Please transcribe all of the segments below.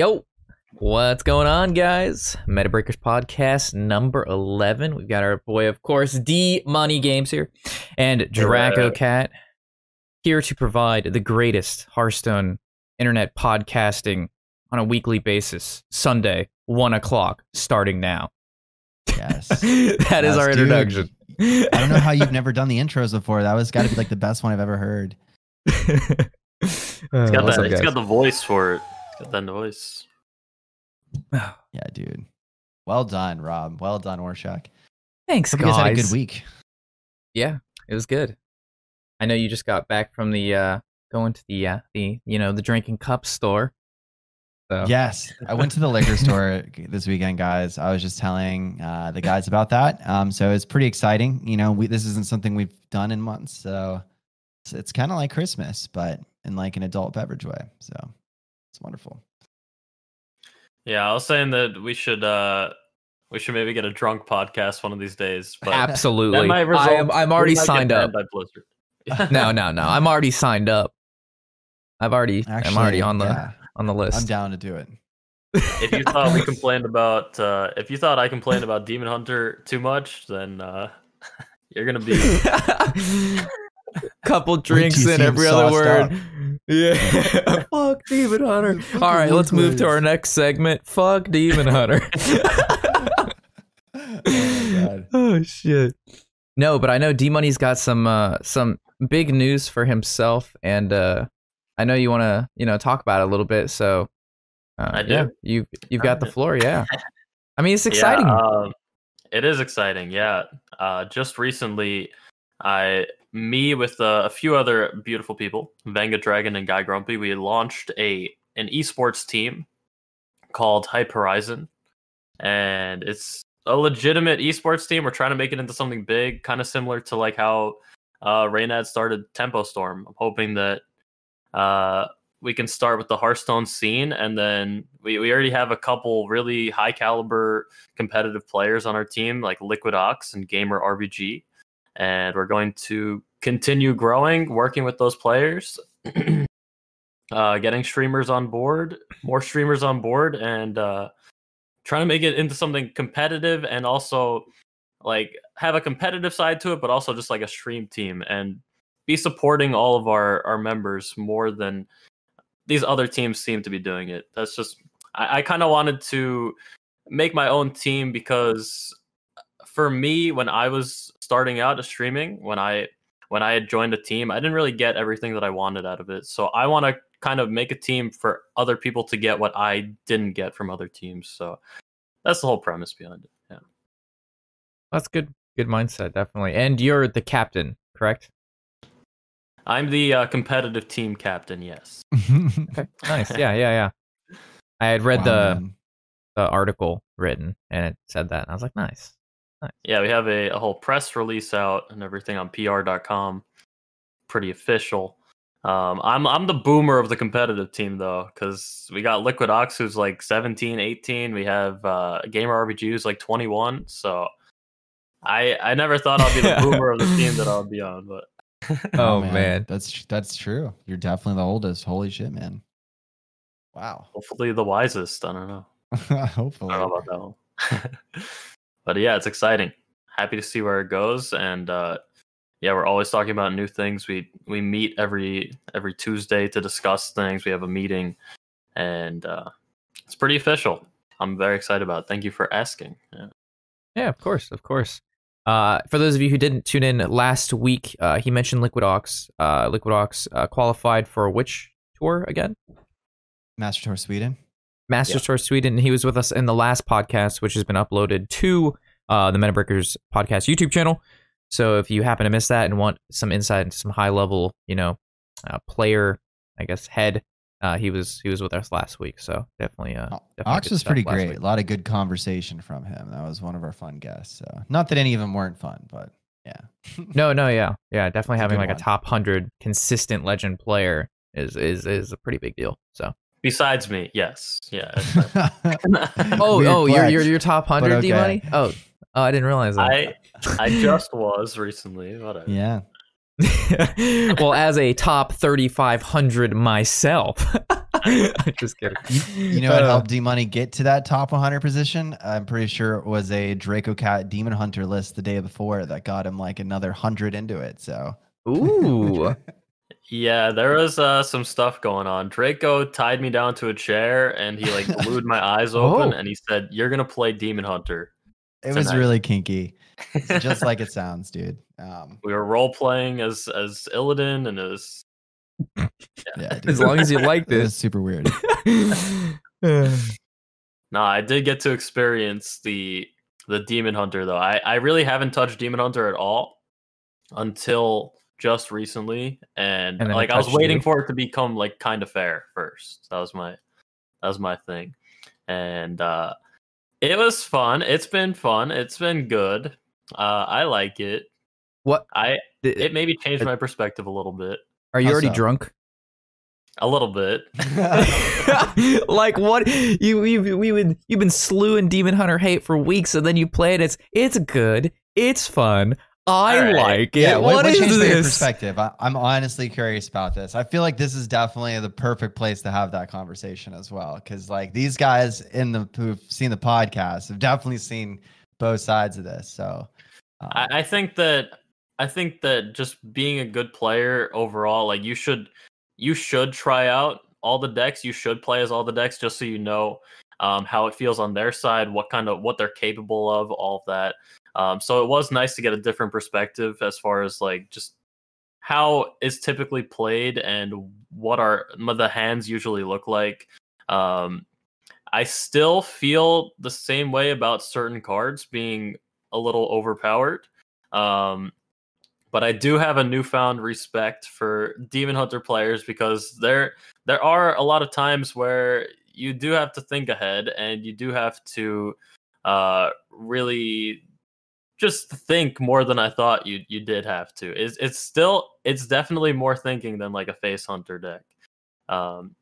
Yo, what's going on, guys? Metabreakers Podcast number 11. We've got our boy, of course, DmoneyGames here, and DracoCatt here to provide the greatest Hearthstone internet podcasting on a weekly basis. Sunday, 1 o'clock, starting now. Yes. That is our introduction. I don't know how you've never done the intros before. That was got to be like the best one I've ever heard. It's got the voice for it. It's got that voice. Yeah, dude. Well done, Rob. Well done, Warshack. Thanks, Hope guys. you guys had a good week. Yeah, it was good. I know you just got back from the going to the drinking cup store. So. Yes, I went to the liquor store this weekend, guys. I was just telling the guys about that. So it's pretty exciting. You know, this isn't something we've done in months, so it's kind of like Christmas, but in like an adult beverage way. So it's wonderful. Yeah, I was saying that we should maybe get a drunk podcast one of these days. But absolutely, I'm already signed up. No, I'm already signed up. I'm already on the list. I'm down to do it. If you thought I complained about Demon Hunter too much, then you're gonna be couple drinks in every other word. Yeah. Fuck Demon Hunter. All right, let's move to our next segment. Fuck Demon Hunter. Oh my God. Oh shit. No, but I know D-Money's got some big news for himself, and I know you want to talk about it a little bit. So I do. Yeah, you've got the floor. Yeah. I mean, it's exciting. Yeah, it is exciting. Yeah. Just recently, me with a few other beautiful people, Venga Dragon and Guy Grumpy, we launched an esports team called Hype Horizon, and it's a legitimate esports team. We're trying to make it into something big, kind of similar to like how Reynad started Tempo Storm. I'm hoping that we can start with the Hearthstone scene, and then we already have a couple really high caliber competitive players on our team, like Liquid Ox and Gamer RBG. And we're going to continue growing, working with those players, getting streamers on board, more streamers on board, and trying to make it into something competitive, and also like have a competitive side to it, but also just like a stream team, and be supporting all of our members more than these other teams seem to be doing it. That's just, I kind of wanted to make my own team, because for me, when I was starting out streaming, when I had joined a team, I didn't really get everything that I wanted out of it. So I want to kind of make a team for other people to get what I didn't get from other teams. So that's the whole premise behind it. Yeah, that's good mindset, definitely. And you're the captain, correct? I'm the competitive team captain. Yes. Okay. Nice. Yeah. I had read the article written, and it said that, and I was like, nice. Yeah, we have a whole press release out and everything on PR.com. Pretty official. I'm the boomer of the competitive team, though, because we got Liquid Ox, who's like 17, 18. We have Gamer RBG, who's like 21. So I never thought I'd be the boomer of the team that I'll be on. But oh man, that's true. You're definitely the oldest. Holy shit, man! Wow. Hopefully the wisest. I don't know. Hopefully. I don't know about that one. But yeah, it's exciting. Happy to see where it goes, and we're always talking about new things. We meet every Tuesday to discuss things. We have a meeting, and it's pretty official. I'm very excited about it. Thank you for asking. Yeah, of course. For those of you who didn't tune in last week, he mentioned Liquid Ox. Liquid Ox qualified for which tour again? Master Tour Sweden. Tour Sweden. He was with us in the last podcast, which has been uploaded to the Metabreakers Podcast YouTube channel. So if you happen to miss that and want some insight into some high level, player, I guess, head, he was with us last week. So definitely Ox was pretty great. A lot of good conversation from him. That was one of our fun guests. So not that any of them weren't fun, but yeah. No, yeah. Definitely having like a top 100 consistent legend player is a pretty big deal. So. Besides me, yes, yeah. You're top 100, okay. D-Money? Oh, I didn't realize that. I just was recently. Whatever. Yeah. Well, as a top 3,500 myself. Just kidding. You know what helped D-Money get to that top 100 position? I'm pretty sure it was a DracoCatt Demon Hunter list the day before that got him like another 100 into it. So, Ooh. Yeah, there was some stuff going on. Draco tied me down to a chair and he like glued my eyes open and he said, "You're gonna play Demon Hunter." It was really kinky. It's just like it sounds, dude. We were role playing as Illidan and as as long as you liked it. It's super weird. No, I did get to experience the Demon Hunter though. I really haven't touched Demon Hunter at all until just recently, and like I was waiting for it to become like kind of fair first. That was my thing, and it was fun. It's been fun. It's been good. I like it. It maybe changed my perspective a little bit. Are you already drunk? A little bit. Like what? You've been slewing Demon Hunter hate for weeks, and then you play it. It's good. It's fun. I like it. Yeah, what is changed this? Your perspective? I'm honestly curious about this. I feel like this is definitely the perfect place to have that conversation as well, because like these guys who've seen the podcast have definitely seen both sides of this. So I think that just being a good player overall, like you should try out all the decks. You should play as all the decks just so you know how it feels on their side, what they're capable of, all of that. So it was nice to get a different perspective as far as like just how it's typically played and what the hands usually look like. I still feel the same way about certain cards being a little overpowered. But I do have a newfound respect for Demon Hunter players because there are a lot of times where you do have to think ahead and you do have to really just think more than I thought you did have to. It's definitely more thinking than like a face hunter deck.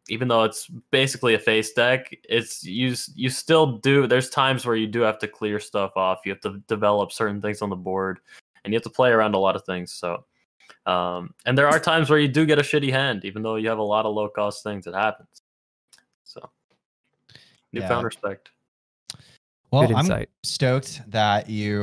Even though it's basically a face deck, you still do. There's times where you do have to clear stuff off. You have to develop certain things on the board, and you have to play around a lot of things. So, and there are times where you do get a shitty hand, even though you have a lot of low cost things. It happens. So, newfound respect. Well, I'm stoked that you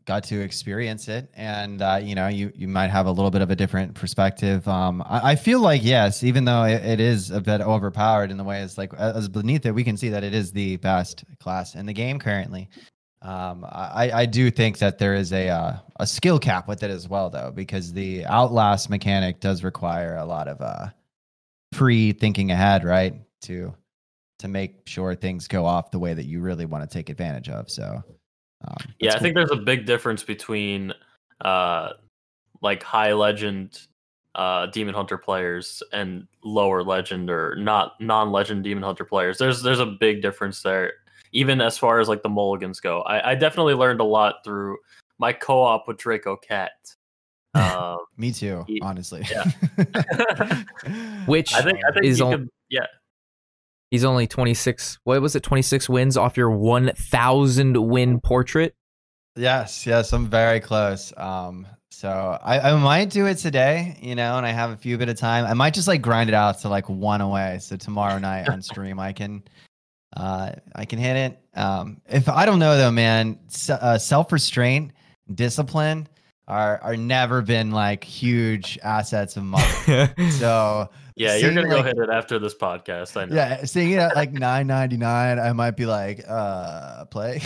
got to experience it, and you might have a little bit of a different perspective. I feel like yes, even though it is a bit overpowered in the way it's like as beneath it, we can see that it is the best class in the game currently. I do think that there is a skill cap with it as well, though, because the outlast mechanic does require a lot of pre-thinking ahead, right? To make sure things go off the way that you really want to take advantage of. So, I think there's a big difference between like high legend Demon Hunter players and lower legend or non-legend Demon Hunter players. There's a big difference there, even as far as like the mulligans go. I definitely learned a lot through my co-op with DracoCatt. Me too, honestly. Yeah. Which I think he's only 26. What was it? 26 wins off your 1,000 win portrait. Yes, I'm very close. So I might do it today, and I have a few bit of time. I might just like grind it out to like one away. So tomorrow night on stream, I can hit it. If I don't know though, man, self-restraint, discipline are never been like huge assets of mine. So. Yeah, you're gonna go hit it after this podcast. I know. Yeah, seeing it at like $9.99, I might be like, play.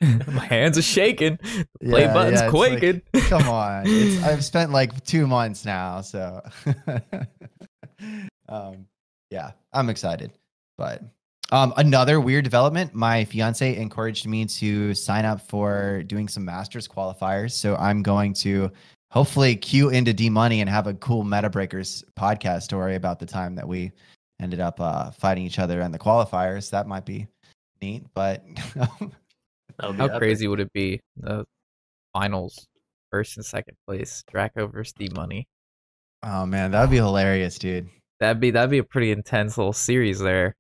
My hands are shaking. Play button's quaking. Like, come on, I've spent like 2 months now, so I'm excited. But another weird development: my fiance encouraged me to sign up for doing some Masters qualifiers. So I'm going to hopefully queue into D-Money and have a cool Metabreakers podcast story about the time that we ended up fighting each other in the qualifiers. That might be neat, but how crazy would it be? The finals, first and second place, Draco versus D-Money. Oh man, that'd be hilarious, dude. That'd be a pretty intense little series there.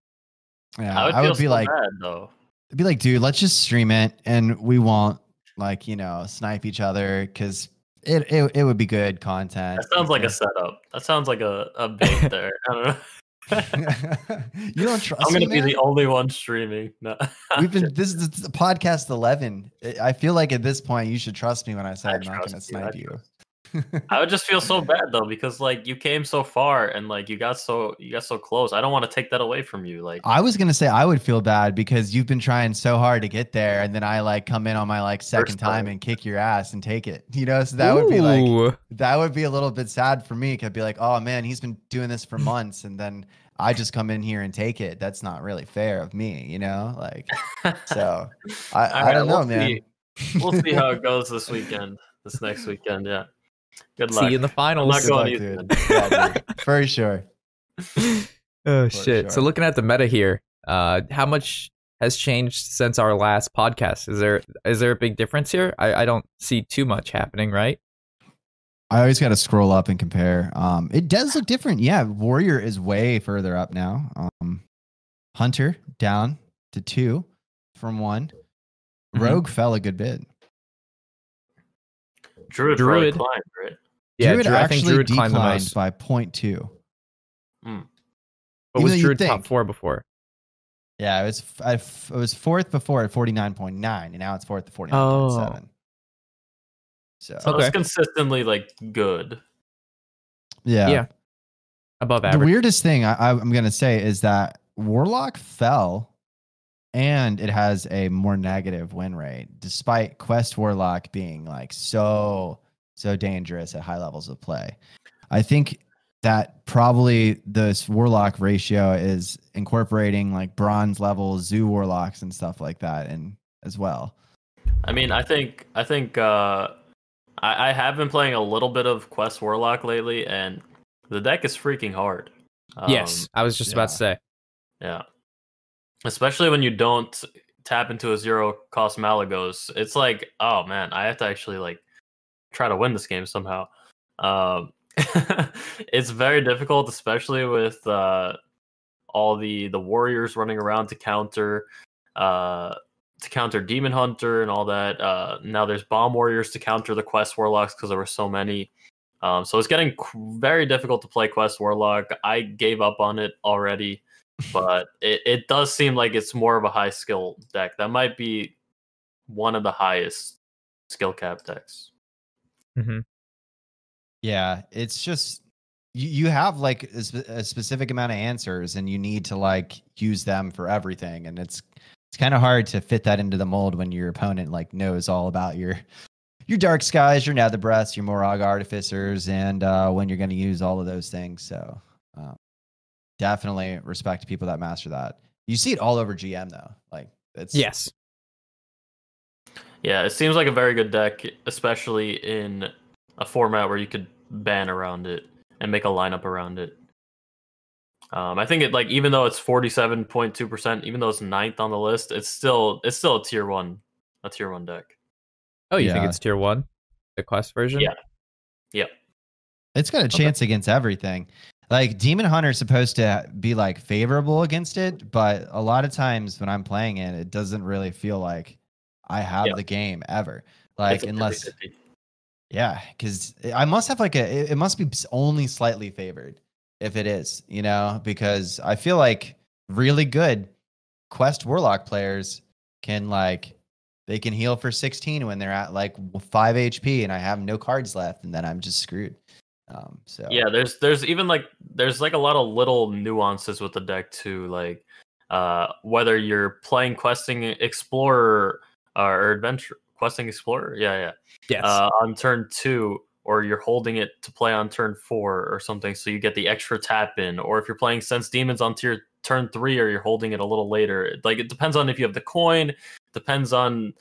Yeah, I would be so like, bad, though. It'd be like, dude, let's just stream it and we won't like snipe each other because it would be good content. That sounds like a setup. That sounds like a bait there. I don't know. You don't trust I'm gonna me, be man? the only one streaming. No. This is podcast 11. I feel like at this point you should trust me when I say I'm not going to snipe you. I would just feel so bad though, because like you came so far and like you got so close. I don't want to take that away from you. Like I was gonna say I would feel bad because you've been trying so hard to get there, and then I like come in on my like second time and kick your ass and take it. You know, so that would be like that would be a little bit sad for me. I'd be like, oh man, he's been doing this for months, and then I just come in here and take it. That's not really fair of me, you know? Like, so I don't know, man. We'll see how it goes this next weekend. Yeah. Good luck. See you in the finals. I'm not going easy. Yeah, dude, for sure. Oh, shit. Sure. So looking at the meta here, how much has changed since our last podcast? Is there a big difference here? I don't see too much happening, right? I always got to scroll up and compare. It does look different. Yeah, Warrior is way further up now. Hunter down to 2 from 1. Rogue fell a good bit. Druid climbed, right? Yeah, Druid actually declined by 0.2. What was Druid top 4 before? Yeah, it was 4th before at 49.9, and now it's 4th at 49.7. So it's consistently like good. Yeah. Above average. The weirdest thing I'm gonna say is that Warlock fell, and it has a more negative win rate, despite Quest Warlock being like so dangerous at high levels of play. I think that probably this Warlock ratio is incorporating like bronze level Zoo Warlocks and stuff like that, and as well. I mean, I think I have been playing a little bit of Quest Warlock lately, and the deck is freaking hard. Yes, I was just about to say. Yeah. Especially when you don't tap into a 0-cost Malagos. It's like, oh man, I have to actually like try to win this game somehow. It's very difficult, especially with all the warriors running around to counter Demon Hunter and all that. Now there's Bomb Warriors to counter the Quest Warlocks because there were so many. So it's getting very difficult to play Quest Warlock. I gave up on it already, but it does seem like it's more of a high skill deck. That might be one of the highest skill cap decks. Mm-hmm. Yeah, it's just you have like a specific amount of answers, and you need to like use them for everything, and it's kind of hard to fit that into the mold when your opponent like knows all about your Dark Skies, your Nether Breaths, your Morag Artificers, and when you're going to use all of those things. So definitely respect people that master that. You see it all over GM though. Like it's yes. Yeah, it seems like a very good deck, especially in a format where you could ban around it and make a lineup around it. I think it like even though it's 47.2%, even though it's 9th on the list, it's still a tier 1 deck. Oh, you think it's tier 1? The Quest version? Yeah. It's got a chance against everything. Like Demon Hunter is supposed to be like favorable against it, but a lot of times when I'm playing it, it doesn't really feel like I have the game ever. Like unless 50-50. Yeah, because I must have like it must be only slightly favored if it is, you know, because I feel like really good Quest Warlock players can they can heal for 16 when they're at like 5 HP and I have no cards left, and then I'm just screwed. So yeah, there's even like there's like a lot of little nuances with the deck too, like whether you're playing Questing Explorer or Adventure Questing Explorer, yes, on turn 2, or you're holding it to play on turn 4 or something, so you get the extra tap in, or if you're playing Sense Demons on turn 3, or you're holding it a little later. Like it depends on if you have the coin, depends on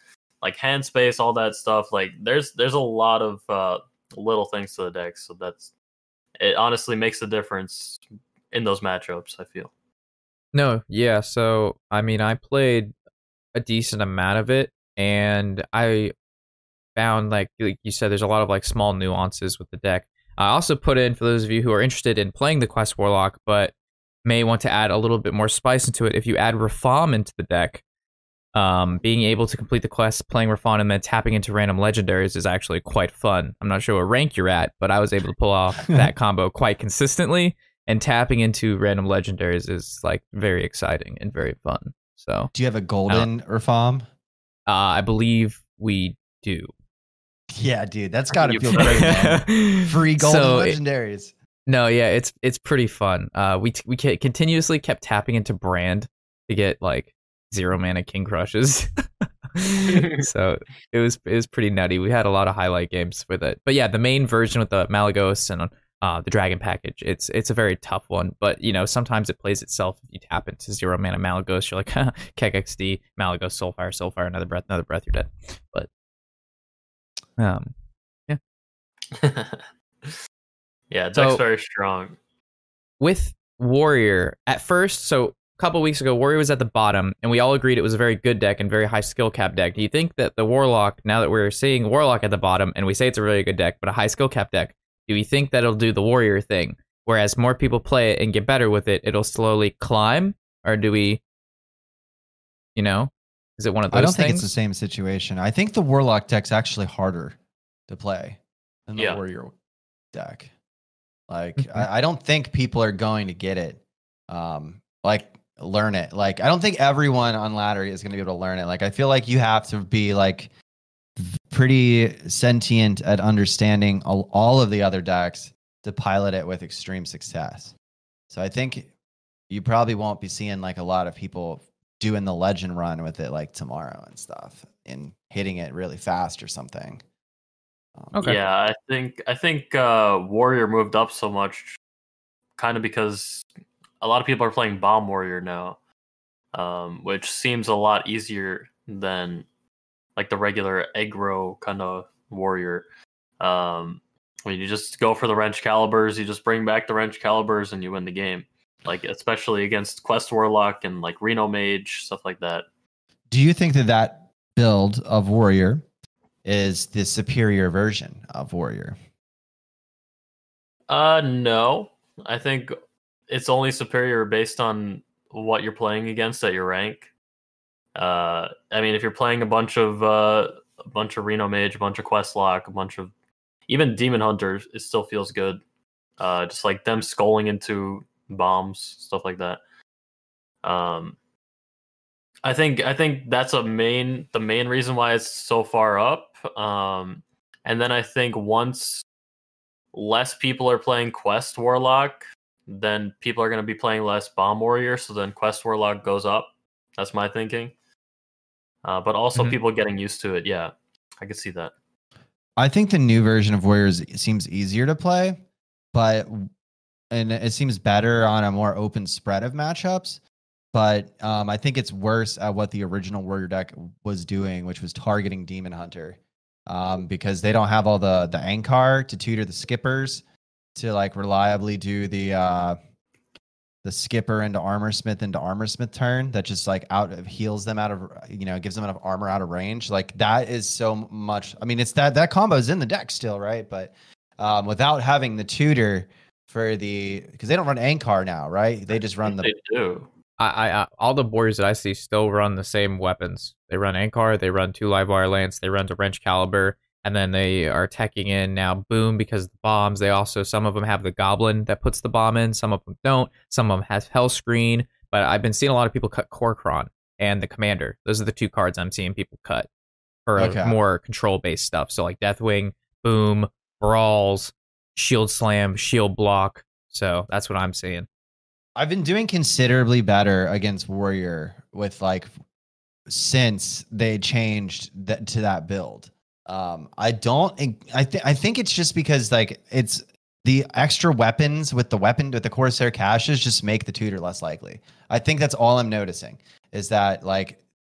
like hand space, all that stuff. Like there's a lot of little things to the deck, so it honestly makes a difference in those matchups, I feel. No, yeah, so I mean I played a decent amount of it, and I found like you said, there's a lot of like small nuances with the deck. I also put in, for those of you who are interested in playing the Quest Warlock but may want to add a little bit more spice into it, if you add Rafam into the deck, being able to complete the quest playing Rafam and then tapping into random legendaries is actually quite fun. I'm not sure what rank you're at, but I was able to pull off that combo quite consistently, and tapping into random legendaries is like very exciting and very fun. So, do you have a golden Urfam? I believe we do. Yeah, dude, that's got to feel great, man. Free golden legendaries. No, yeah, it's pretty fun. We continuously kept tapping into Brand to get like 0 mana King Crushes. So it was pretty nutty. We had a lot of highlight games with it. But yeah, the main version with the Malagos and the Dragon package, it's a very tough one. But you know, sometimes it plays itself. If you tap into 0 mana Malagos, you're like Kek XD, Malagos, Soulfire, another breath, you're dead. But yeah. Yeah, deck's very strong. With Warrior, at first, so a couple weeks ago, Warrior was at the bottom, and we all agreed it was a very good deck and very high skill cap deck. Do you think that the Warlock, now that we're seeing Warlock at the bottom, and we say it's a really good deck, but a high skill cap deck, do we think that it'll do the Warrior thing? Whereas more people play it and get better with it, it'll slowly climb? Or do we, you know, is it one of those things? I don't think it's the same situation. I think the Warlock deck's actually harder to play than the Warrior deck. Like, I don't think people are going to get it. Like, learn it. Like, I don't think everyone on ladder is going to be able to learn it. Like, I feel like you have to be like pretty sentient at understanding all of the other decks to pilot it with extreme success. So I think you probably won't be seeing like a lot of people doing the legend run with it like tomorrow and stuff and hitting it really fast or something. Okay. Yeah, I think Warrior moved up so much kind of because a lot of people are playing Bomb Warrior now, which seems a lot easier than like the regular aggro kind of Warrior. When you just go for the Wrench Calibers, you just bring back the Wrench Calibers and you win the game. Like, especially against Quest Warlock and like Reno Mage, stuff like that. Do you think that build of Warrior is the superior version of Warrior? No. I think it's only superior based on what you're playing against at your rank. I mean, if you're playing a bunch of Reno Mage, a bunch of Questlock, a bunch of even Demon Hunters, it still feels good. Just like them sculling into bombs, stuff like that. I think that's the main reason why it's so far up. And then I think once less people are playing Quest Warlock, then people are going to be playing less Bomb Warrior, so then Quest Warlock goes up. That's my thinking. But also people getting used to it. Yeah, I could see that. I think the new version of Warriors seems easier to play, and it seems better on a more open spread of matchups. But I think it's worse at what the original Warrior deck was doing, which was targeting Demon Hunter, because they don't have all the Ankar to tutor the skippers to like reliably do the skipper into Armorsmith turn that just like heals them out of, gives them enough armor out of range. Like that is so much. I mean, it's that combo is in the deck still, right? But without having the tutor because they don't run Ankar now, right? They just run They do. I all the Warriors that I see still run the same weapons. They run Ankar, they run 2 Livewire Lance, they run the Wrench Caliber, and then they are teching in now Boom because of the bombs. They also, some of them have the Goblin that puts the bomb in, some of them don't. Some of them has Hell Screen, but I've been seeing a lot of people cut Korkron and the Commander. Those are the 2 cards I'm seeing people cut for more control-based stuff. So like Deathwing, Boom, Brawls, Shield Slam, Shield Block. So that's what I'm seeing. I've been doing considerably better against Warrior with since they changed to that build. I think it's just because it's the extra weapons with the Corsair caches just make the tutor less likely. I think that's all I'm noticing is that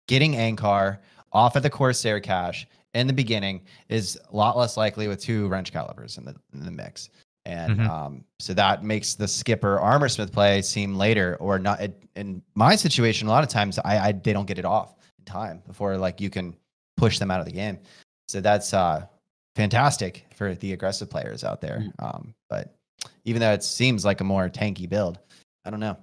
getting Ankar off of the Corsair cache in the beginning is a lot less likely with 2 Wrench Calibers in the mix. And so that makes the skipper Armorsmith play seem later or not. In my situation, a lot of times they don't get it off in time before you can push them out of the game. So that's fantastic for the aggressive players out there. But even though it seems like a more tanky build, I don't know.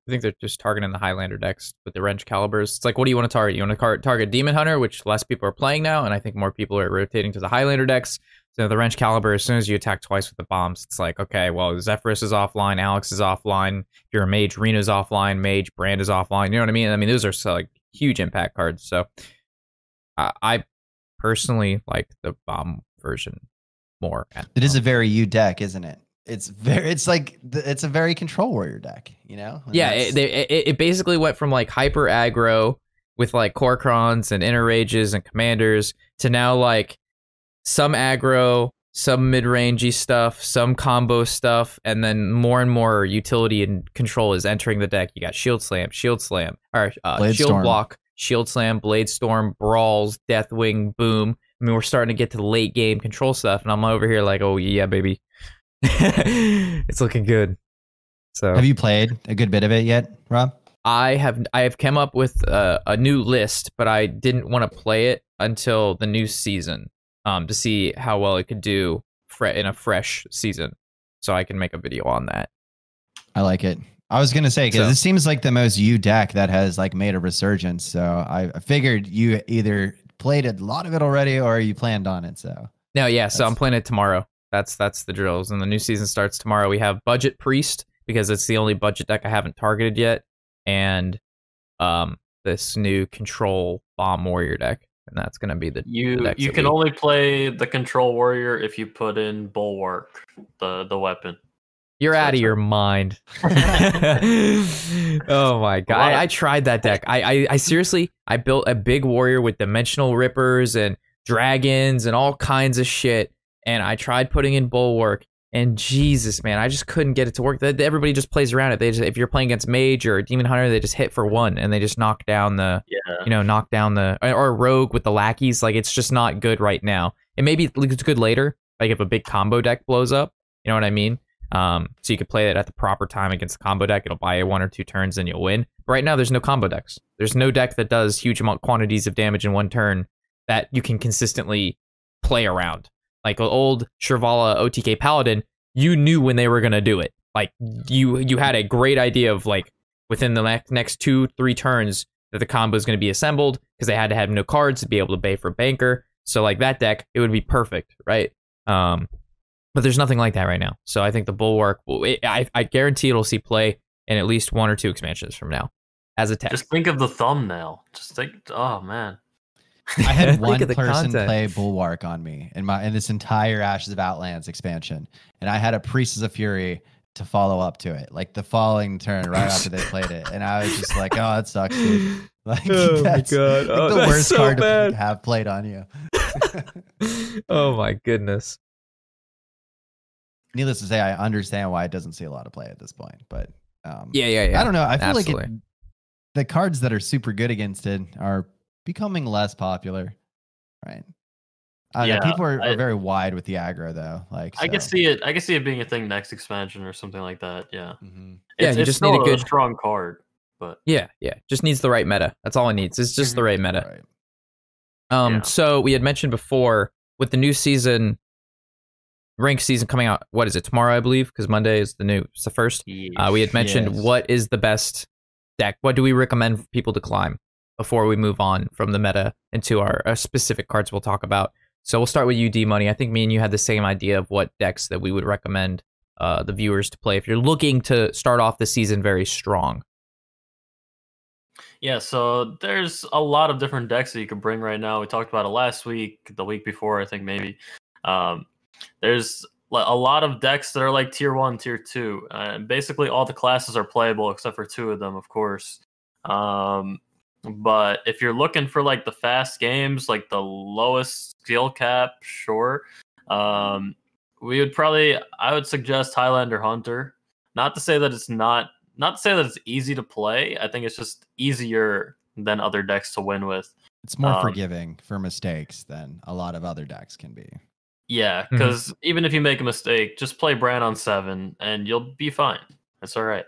I think they're just targeting the Highlander decks with the wrench calibers. It's like, what do you want to target? You want to target Demon Hunter, which less people are playing now, and I think more people are rotating to the Highlander decks. So the wrench caliber, as soon as you attack twice with the bombs, it's like, okay, well, Zephrys is offline, Alex is offline. If you're a mage, Rena's offline, mage, Brand is offline. You know what I mean? I mean, those are like huge impact cards. So I personally like the bomb version more. It is a very U deck, isn't it? It's a very control warrior deck, you know? And yeah, it basically went from like hyper aggro with like Korkrons and Inner Rages and Commanders to now like some aggro, some mid-rangey stuff, some combo stuff, and then more and more utility and control is entering the deck. You got Shield Slam, or Blade Shield Storm. Block, Shield Slam, Blade Storm, Brawls, Deathwing, Boom. I mean, we're starting to get to the late game control stuff, and I'm over here like, oh yeah, baby. It's looking good. So, have you played a good bit of it yet, Rob? I have come up with a new list, but I didn't want to play it until the new season to see how well it could do in a fresh season, so I can make a video on that. I like it. I was gonna say because it seems like the most U deck that has like made a resurgence. So I figured you either played a lot of it already or you planned on it. So no, yeah. So I'm playing it tomorrow. That's the drills, and the new season starts tomorrow. We have Budget Priest because it's the only budget deck I haven't targeted yet, and this new Control Bomb Warrior deck, and that's gonna be the deck you can only play the Control Warrior if you put in Bulwark, the weapon. You're out of your mind. Oh my god! I tried that deck. I seriously built a big warrior with Dimensional Rippers and dragons and all kinds of shit. And I tried putting in Bulwark, and Jesus, man, I just couldn't get it to work. Everybody just plays around it. If you're playing against Mage or Demon Hunter, they just hit for one, and they just knock down or Rogue with the lackeys. Like, it's just not good right now. It maybe it's good later, like if a big combo deck blows up. You know what I mean? So you could play it at the proper time against the combo deck. It'll buy you 1 or 2 turns, and you'll win. But right now, there's no combo decks. There's no deck that does huge quantities of damage in 1 turn that you can consistently play around. Like old Shrivala OTK Paladin, you knew when they were going to do it. Like, you had a great idea of, like, within the next 2-3 turns that the combo is going to be assembled, because they had to have no cards to be able to pay for Banker. So, like, that deck, it would be perfect, right? But there's nothing like that right now. So I think the Bulwark, I guarantee it'll see play in at least 1 or 2 expansions from now as a tech. Just think of the thumbnail. Just think, oh, man. I had one person play Bulwark on me in this entire Ashes of Outlands expansion, and I had a Priestess of Fury to follow up to it, like the following turn right after they played it, and I was just like, "Oh, that sucks, dude!" Like, oh my god, like the worst so card to have played on you. Oh my goodness. Needless to say, I understand why it doesn't see a lot of play at this point, but yeah. I don't know. I feel Absolutely. like the cards that are super good against it are becoming less popular, right? I don't know, people are very wide with the aggro though. Like, I can see it being a thing next expansion or something like that. Yeah, you just need a good strong card, but just needs the right meta. That's all it needs. It's just the right meta. Right. So we had mentioned before with the new season, ranked season coming out. What is it, tomorrow? I believe, because Monday is it's the first. Yes. We had mentioned what is the best deck. What do we recommend for people to climb before we move on from the meta into our specific cards we'll talk about. So we'll start with you, D-Money. I think me and you had the same idea of what decks that we would recommend the viewers to play if you're looking to start off the season very strong. Yeah, so there's a lot of different decks that you can bring right now. We talked about it last week, the week before, I think maybe. There's a lot of decks that are like tier 1, tier 2. Basically, all the classes are playable except for 2 of them, of course. But if you're looking for like the fast games, like the lowest skill cap, sure. I would suggest Highlander Hunter. Not to say that it's easy to play. I think it's just easier than other decks to win with. It's more forgiving for mistakes than a lot of other decks can be. Yeah, because even if you make a mistake, just play Bran on 7 and you'll be fine. That's all right.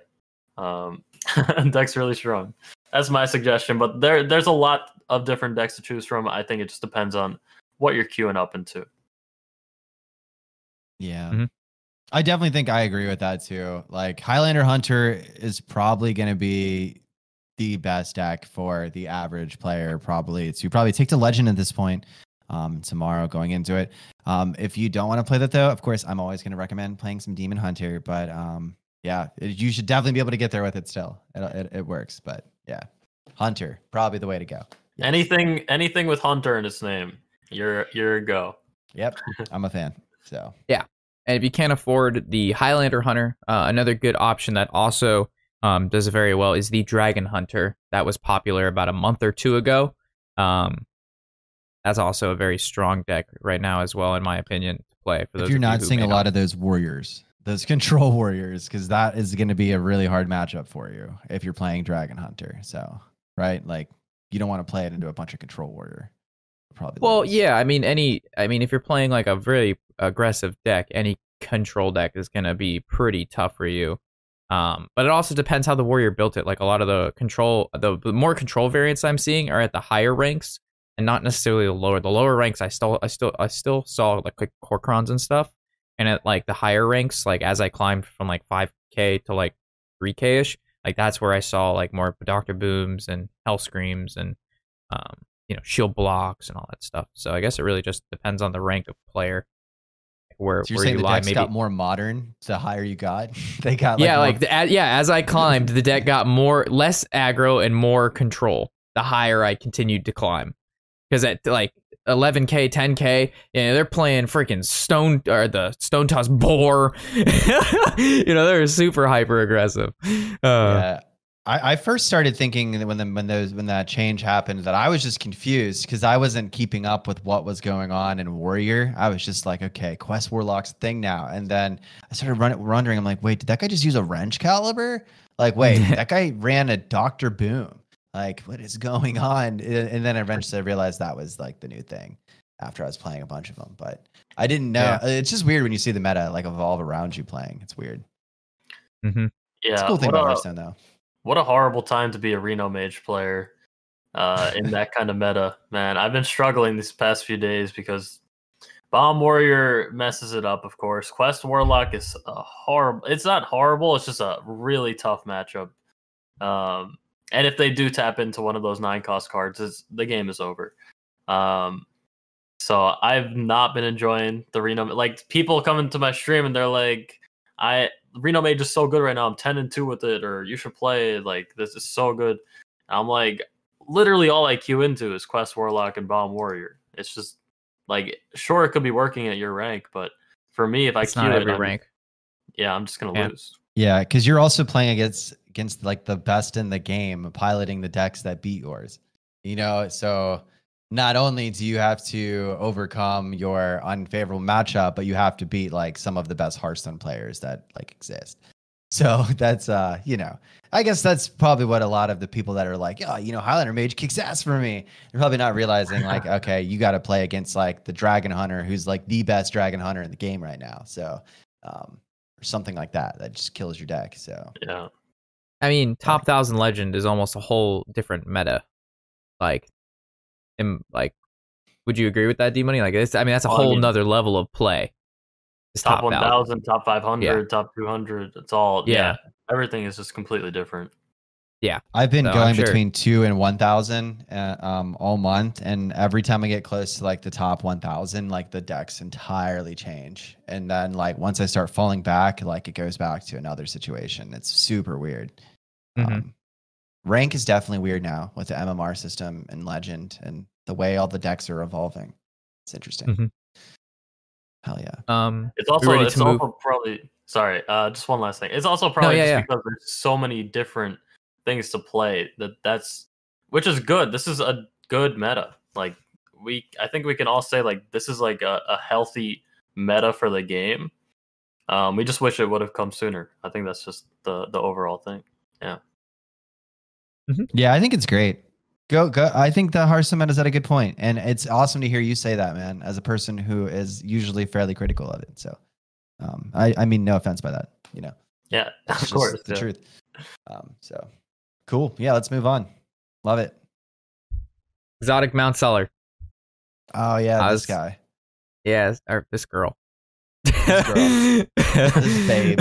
Deck's really strong. That's my suggestion, but there's a lot of different decks to choose from. I think it just depends on what you're queuing up into. Yeah. I definitely think I agree with that too. Like Highlander Hunter is probably going to be the best deck for the average player. Probably to probably take to Legend at this point. Tomorrow going into it. If you don't want to play that though, of course, I'm always going to recommend playing some Demon Hunter. But yeah, you should definitely be able to get there with it still. It works. But yeah, Hunter probably the way to go. Yes. Anything with Hunter in its name, you're a go. Yep, I'm a fan. So yeah. And if you can't afford the Highlander Hunter, another good option that also does very well is the Dragon Hunter that was popular about a month or two ago. That's also a very strong deck right now as well, in my opinion, to play. For those if you're not seeing a lot of those warriors, those control warriors, because that is going to be a really hard matchup for you if you're playing Dragon Hunter. So, right, like you don't want to play it into a bunch of control warrior. Probably. Well, yeah, I mean, if you're playing like a very aggressive deck, any control deck is going to be pretty tough for you. But it also depends how the warrior built it. Like a lot of the more control variants I'm seeing are at the higher ranks and not necessarily the lower. The lower ranks, I still saw like Corcrons and stuff. And at like the higher ranks, like as I climbed from like 5K to like 3K ish, like that's where I saw like more Dr. Booms and Hell Screams and shield blocks and all that stuff. So I guess it really just depends on the rank of player. Where so you're saying the decks got more modern the higher you got? They got as I climbed, the deck got less aggro and more control the higher I continued to climb. Because at like 11K, 10K, they're playing freaking the Stone Toss Boar. They're super hyper aggressive. Yeah. I first started thinking that when that change happened that I was just confused because I wasn't keeping up with what was going on in Warrior. I was just like, okay, Quest Warlock's a thing now. And then I started wondering, I'm like, wait, did that guy just use a wrench caliber? Like, wait, that guy ran a Dr. Boom. Like, what is going on? And then eventually I realized that was like the new thing after I was playing a bunch of them. But I didn't know. Yeah. It's just weird when you see the meta like evolve around you playing. It's weird. Mm-hmm. Yeah. It's a cool thing about Hearthstone though. What a horrible time to be a Reno Mage player in that kind of meta, man. I've been struggling these past few days because Bomb Warrior messes it up, of course. Quest Warlock is horrible. It's not horrible. It's just a really tough matchup. And if they do tap into one of those 9-cost cards, the game is over. So I've not been enjoying the Reno. Like people come into my stream and they're like, Reno Mage is so good right now. I'm 10-2 with it, or you should play. Like this is so good. And I'm like, literally all I queue into is Quest Warlock and Bomb Warrior. It's just like, sure, it could be working at your rank, but for me, if I queue every rank, I'm just gonna lose. Yeah, because you're also playing against like the best in the game, piloting the decks that beat yours. So not only do you have to overcome your unfavorable matchup, but you have to beat like some of the best Hearthstone players that like exist. So that's I guess that's probably what a lot of the people that are like, Highlander Mage kicks ass for me. They're probably not realizing like, okay, you got to play against like the Dragon Hunter, who's like the best Dragon Hunter in the game right now. So, or something like that just kills your deck. So yeah, I mean, top 1,000 Legend is almost a whole different meta. Would you agree with that, D-Money? Like, that's a whole nother level of play. It's top 1,000, top 500, top 200. It's all, everything is just completely different. Yeah. I've been going between 2 and 1,000 all month. And every time I get close to like the top 1,000, like the decks entirely change. And then like once I start falling back, like it goes back to another situation. It's super weird. Mm-hmm. Rank is definitely weird now with the MMR system and Legend and the way all the decks are evolving. It's interesting. Mm-hmm. Hell yeah. It's also probably sorry. Just one last thing. It's also probably because there's so many different things to play which is good. This is a good meta. Like I think we can all say like this is like a healthy meta for the game. We just wish it would have come sooner. I think that's just the overall thing. Yeah. Mm-hmm. Yeah, I think it's great. Go. I think the Hearthstone meta is at a good point, and it's awesome to hear you say that, man. As a person who is usually fairly critical of it, so I mean, no offense by that, Yeah, of course, the truth. So cool. Yeah, let's move on. Love it. Exotic Mountseller. Oh yeah, this guy. Yeah, or this girl. This babe.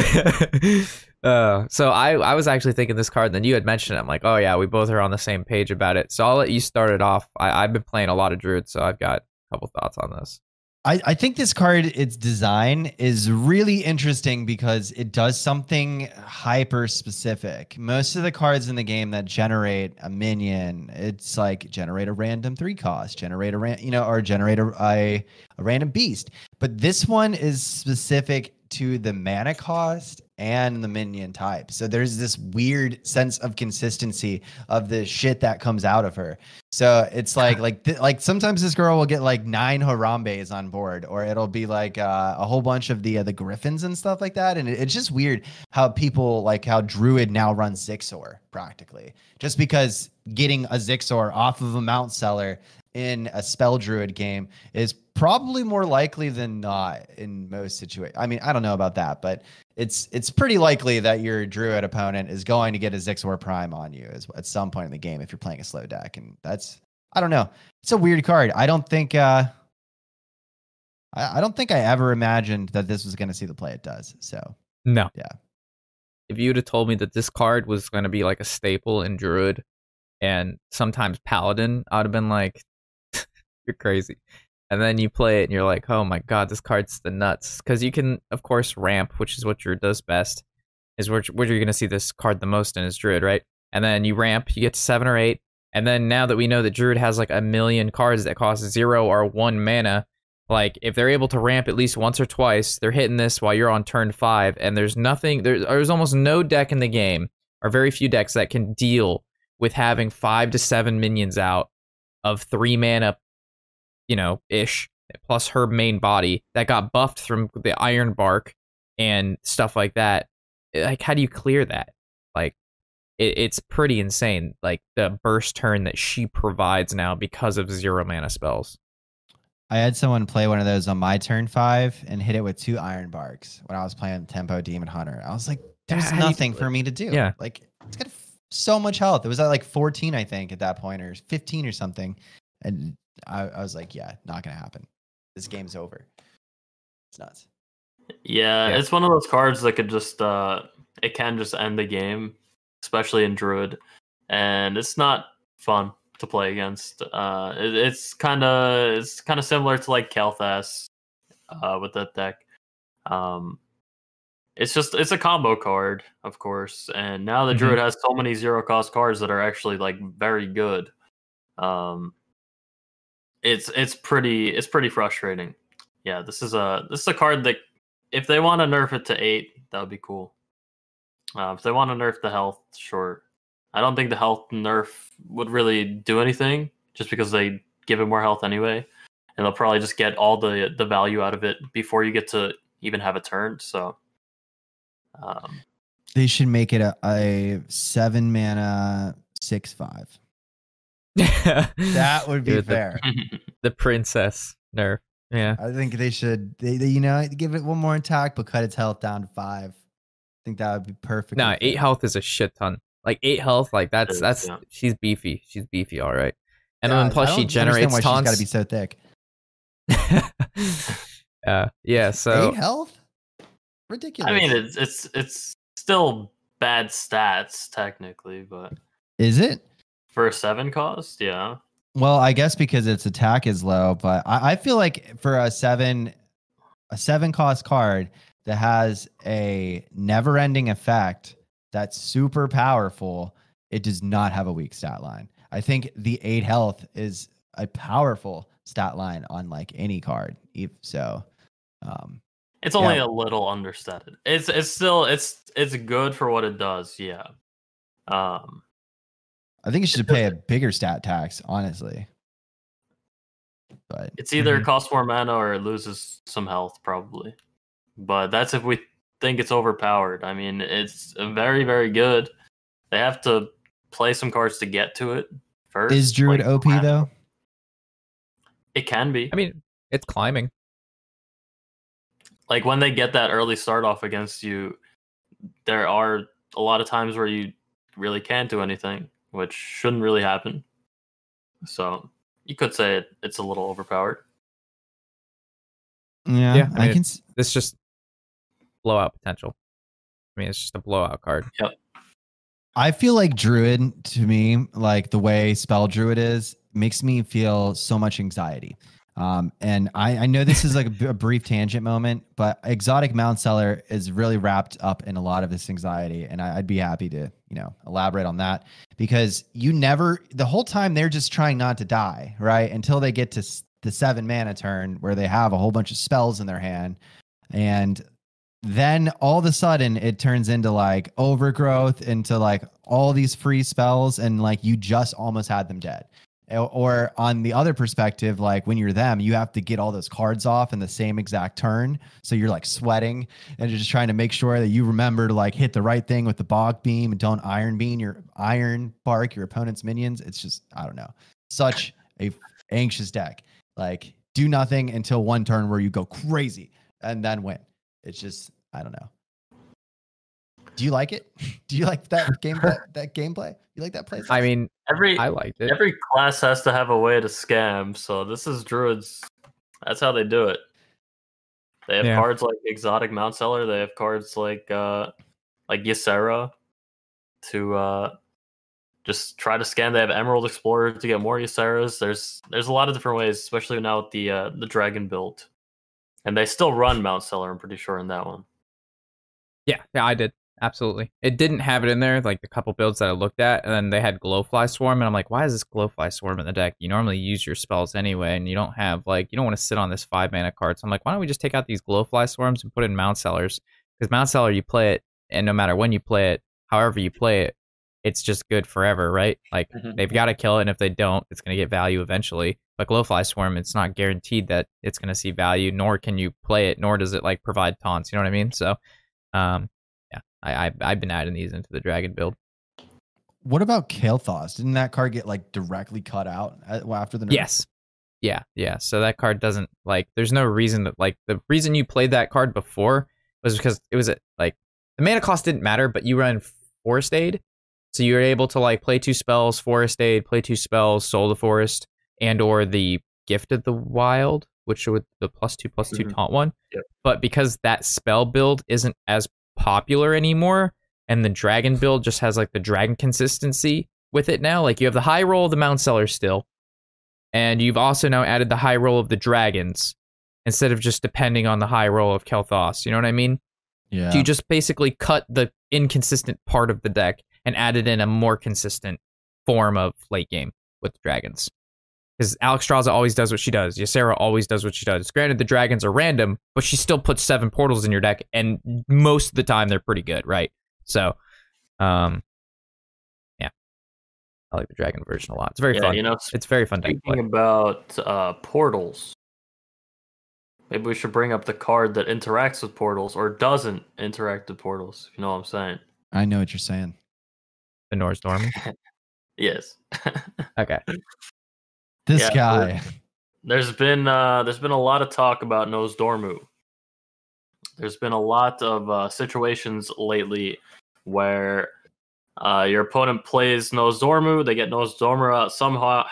So I was actually thinking this card, then you had mentioned it. I'm like, oh yeah, we both are on the same page about it. So I'll let you start it off. I've been playing a lot of Druid, so I've got a couple thoughts on this. I think this card, its design is really interesting because it does something hyper specific. Most of the cards in the game that generate a minion, it's like generate a random 3 cost, generate a or generate a random beast. But this one is specific to the mana cost and the minion type. So there's this weird sense of consistency of the shit that comes out of her. So it's like sometimes this girl will get like 9 Harambes on board, or it'll be like a whole bunch of the Griffins and stuff like that. And it's just weird how people like how Druid now runs Zixor practically, just because getting a Zixor off of a Mountseller in a spell Druid game is probably more likely than not in most situations. I mean, I don't know about that, but it's pretty likely that your Druid opponent is going to get a Zixor Prime on you at some point in the game if you're playing a slow deck. And that's, I don't know. It's a weird card. I don't think I ever imagined that this was going to see the play it does. So no. Yeah. If you would have told me that this card was going to be like a staple in Druid and sometimes Paladin, I would have been like, you're crazy. And then you play it and you're like, oh my god, this card's the nuts. Because you can, of course, ramp, which is what Druid does best, is where you're going to see this card the most in is Druid, right? And then you ramp, you get to 7 or 8. And then now that we know that Druid has like a million cards that cost 0 or 1 mana, like if they're able to ramp at least once or twice, they're hitting this while you're on turn 5. And there's almost no deck in the game, or very few decks that can deal with having 5 to 7 minions out of 3 mana, ish, plus her main body that got buffed from the Iron Bark and stuff like that. Like, how do you clear that? Like, it's pretty insane. Like, the burst turn that she provides now because of 0 mana spells. I had someone play one of those on my turn 5 and hit it with 2 Iron Barks when I was playing Tempo Demon Hunter. I was like, there's nothing for me to do. Yeah. Like, it's got so much health. It was at like 14, I think, at that point, or 15 or something. And I was like, yeah, not going to happen. This game's over. It's nuts. Yeah, it's one of those cards that could just, it can just end the game, especially in Druid. And it's not fun to play against. It's kind of similar to like Kel'Thas with that deck. It's a combo card, of course. And now the Druid has so many 0 cost cards that are actually like very good. It's pretty frustrating. Yeah, this is a card that if they want to nerf it to 8, that would be cool. If they want to nerf the health, sure. I don't think the health nerf would really do anything, just because they give it more health anyway, and they'll probably just get all the value out of it before you get to even have a turn. So they should make it a 7 mana 6/5. That would be fair. The princess nerf. Yeah, I think they should. They give it one more attack, but cut its health down to 5. I think that would be perfect. No, 8 health is a shit ton. Like 8 health, like that's she's beefy. She's beefy, all right. And then plus she generates why taunts. She's got to be so thick. Yeah. So 8 health, ridiculous. I mean, it's still bad stats technically, but is it for a 7 cost? Yeah. Well, I guess because its attack is low, but I feel like for a 7 cost card that has a never-ending effect that's super powerful, it does not have a weak stat line. I think the 8 health is a powerful stat line on like any card. So it's only a little understated. It's still good for what it does. Yeah. I think it should pay a bigger stat tax, honestly. But it's either costs more mana or it loses some health, probably. But that's if we think it's overpowered. I mean, it's very, very good. They have to play some cards to get to it first. Is Druid OP though? It can be. I mean, it's climbing. Like when they get that early start off against you, there are a lot of times where you really can't do anything, which shouldn't really happen. So you could say it's a little overpowered. Yeah, I mean, it's just blowout potential. I mean, it's just a blowout card. Yep. I feel like Druid, to me, like the way Spell Druid is, makes me feel so much anxiety. And I know this is like a brief tangent moment, but Exotic Mountseller is really wrapped up in a lot of this anxiety. And I'd be happy to, elaborate on that, because the whole time they're just trying not to die, right? Until they get to the 7 mana turn where they have a whole bunch of spells in their hand. And then all of a sudden it turns into like overgrowth, into like all these free spells, and like you just almost had them dead. Or on the other perspective, like when you're them, you have to get all those cards off in the same exact turn. So you're like sweating and you're just trying to make sure that you remember to like hit the right thing with the Bog Beam and don't Iron Bark your opponent's minions. It's just, I don't know, such a anxious deck. Like do nothing until one turn where you go crazy and then win. It's just, I don't know. Do you like it? Do you like that gameplay? You like that play? I mean, I liked it. Every class has to have a way to scam, so this is Druids. That's how they do it. They have cards like Exotic Mountseller. They have cards like Ysera to just try to scam. They have Emerald Explorer to get more Yseras. There's a lot of different ways, especially now with the Dragon build. And they still run Mountseller, I'm pretty sure, in that one. Yeah, I did. Absolutely. It didn't have it in there, like the couple builds that I looked at, and then they had Glowfly Swarm, and I'm like, why is this Glowfly Swarm in the deck? You normally use your spells anyway, and you don't want to sit on this 5 mana card. So I'm like, why don't we just take out these Glowfly Swarms and put it in Mountsellers? Because Mountsellers, you play it, and no matter when you play it, however you play it, it's just good forever, right? Like, they've got to kill it, and if they don't, it's going to get value eventually. But Glowfly Swarm, it's not guaranteed that it's going to see value, nor can you play it, nor does it, like, provide taunts, you know what I mean? So, I've been adding these into the Dragon build. What about Kael'thas? Didn't that card get like directly cut out after the nerf? Yes. Yeah. So that card doesn't, like, there's no reason that, like, the reason you played that card before was because it was like the mana cost didn't matter, but you run Forest Aid, so you were able to like play 2 spells, Forest Aid, play 2 spells, Soul the Forest, and or the Gift of the Wild, which with the +2/+2 taunt one. Yep. But because that spell build isn't as popular anymore, and the Dragon build just has like the Dragon consistency with it now, like you have the high roll of the Mountsellers still, and you've also now added the high roll of the Dragons instead of just depending on the high roll of Kael'thas. You know what I mean? Yeah. So you just basically cut the inconsistent part of the deck and added in a more consistent form of late game with the Dragons. Because Alexstrasza always does what she does. Ysera always does what she does. Granted, the Dragons are random, but she still puts 7 portals in your deck, and most of the time they're pretty good, right? So, yeah. I like the Dragon version a lot. It's very fun. It's very fun to play. Speaking about portals, maybe we should bring up the card that interacts with portals, or doesn't interact with portals, if you know what I'm saying. I know what you're saying. The Norse Dorm? Yes. Okay. This guy. There's been a lot of talk about Nose Dormu. There's been a lot of situations lately where your opponent plays Nose Dormu, they get Nose Dormu out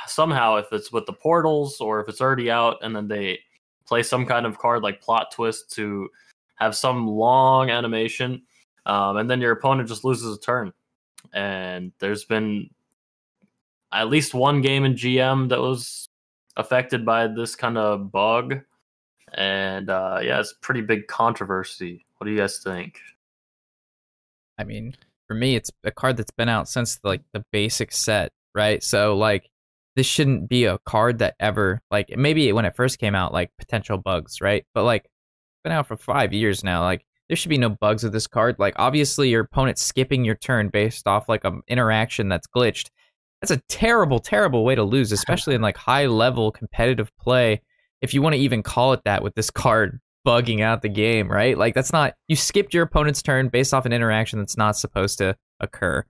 somehow if it's with the portals or if it's already out, and then they play some kind of card like Plot Twist to have some long animation, and then your opponent just loses a turn. And there's been at least one game in GM that was affected by this kind of bug. And it's a pretty big controversy. What do you guys think? I mean, for me, it's a card that's been out since like the basic set, right? So like this shouldn't be a card that ever, like, maybe when it first came out, like potential bugs, right? But like it's been out for 5 years now. Like there should be no bugs with this card. Like obviously your opponent's skipping your turn based off like an interaction that's glitched. That's a terrible, terrible way to lose, especially in like high level competitive play. If you want to even call it that with this card bugging out the game, right? Like that's not, you skipped your opponent's turn based off an interaction that's not supposed to occur.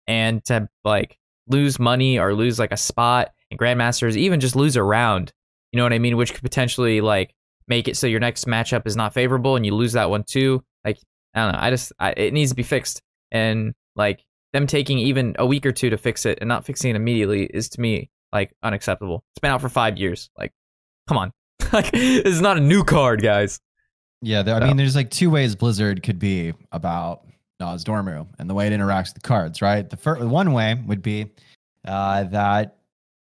And to like lose money or lose like a spot in Grandmasters, even just lose a round, you know what I mean? Which could potentially like make it so your next matchup is not favorable and you lose that one too. Like, I don't know. It needs to be fixed. And like them taking even a week or two to fix it and not fixing it immediately is to me like unacceptable. It's been out for 5 years. Like, come on. Like, this is not a new card, guys. Yeah, I mean, there's like two ways Blizzard could be about Nozdormu and the way it interacts with the cards, right? One way would be that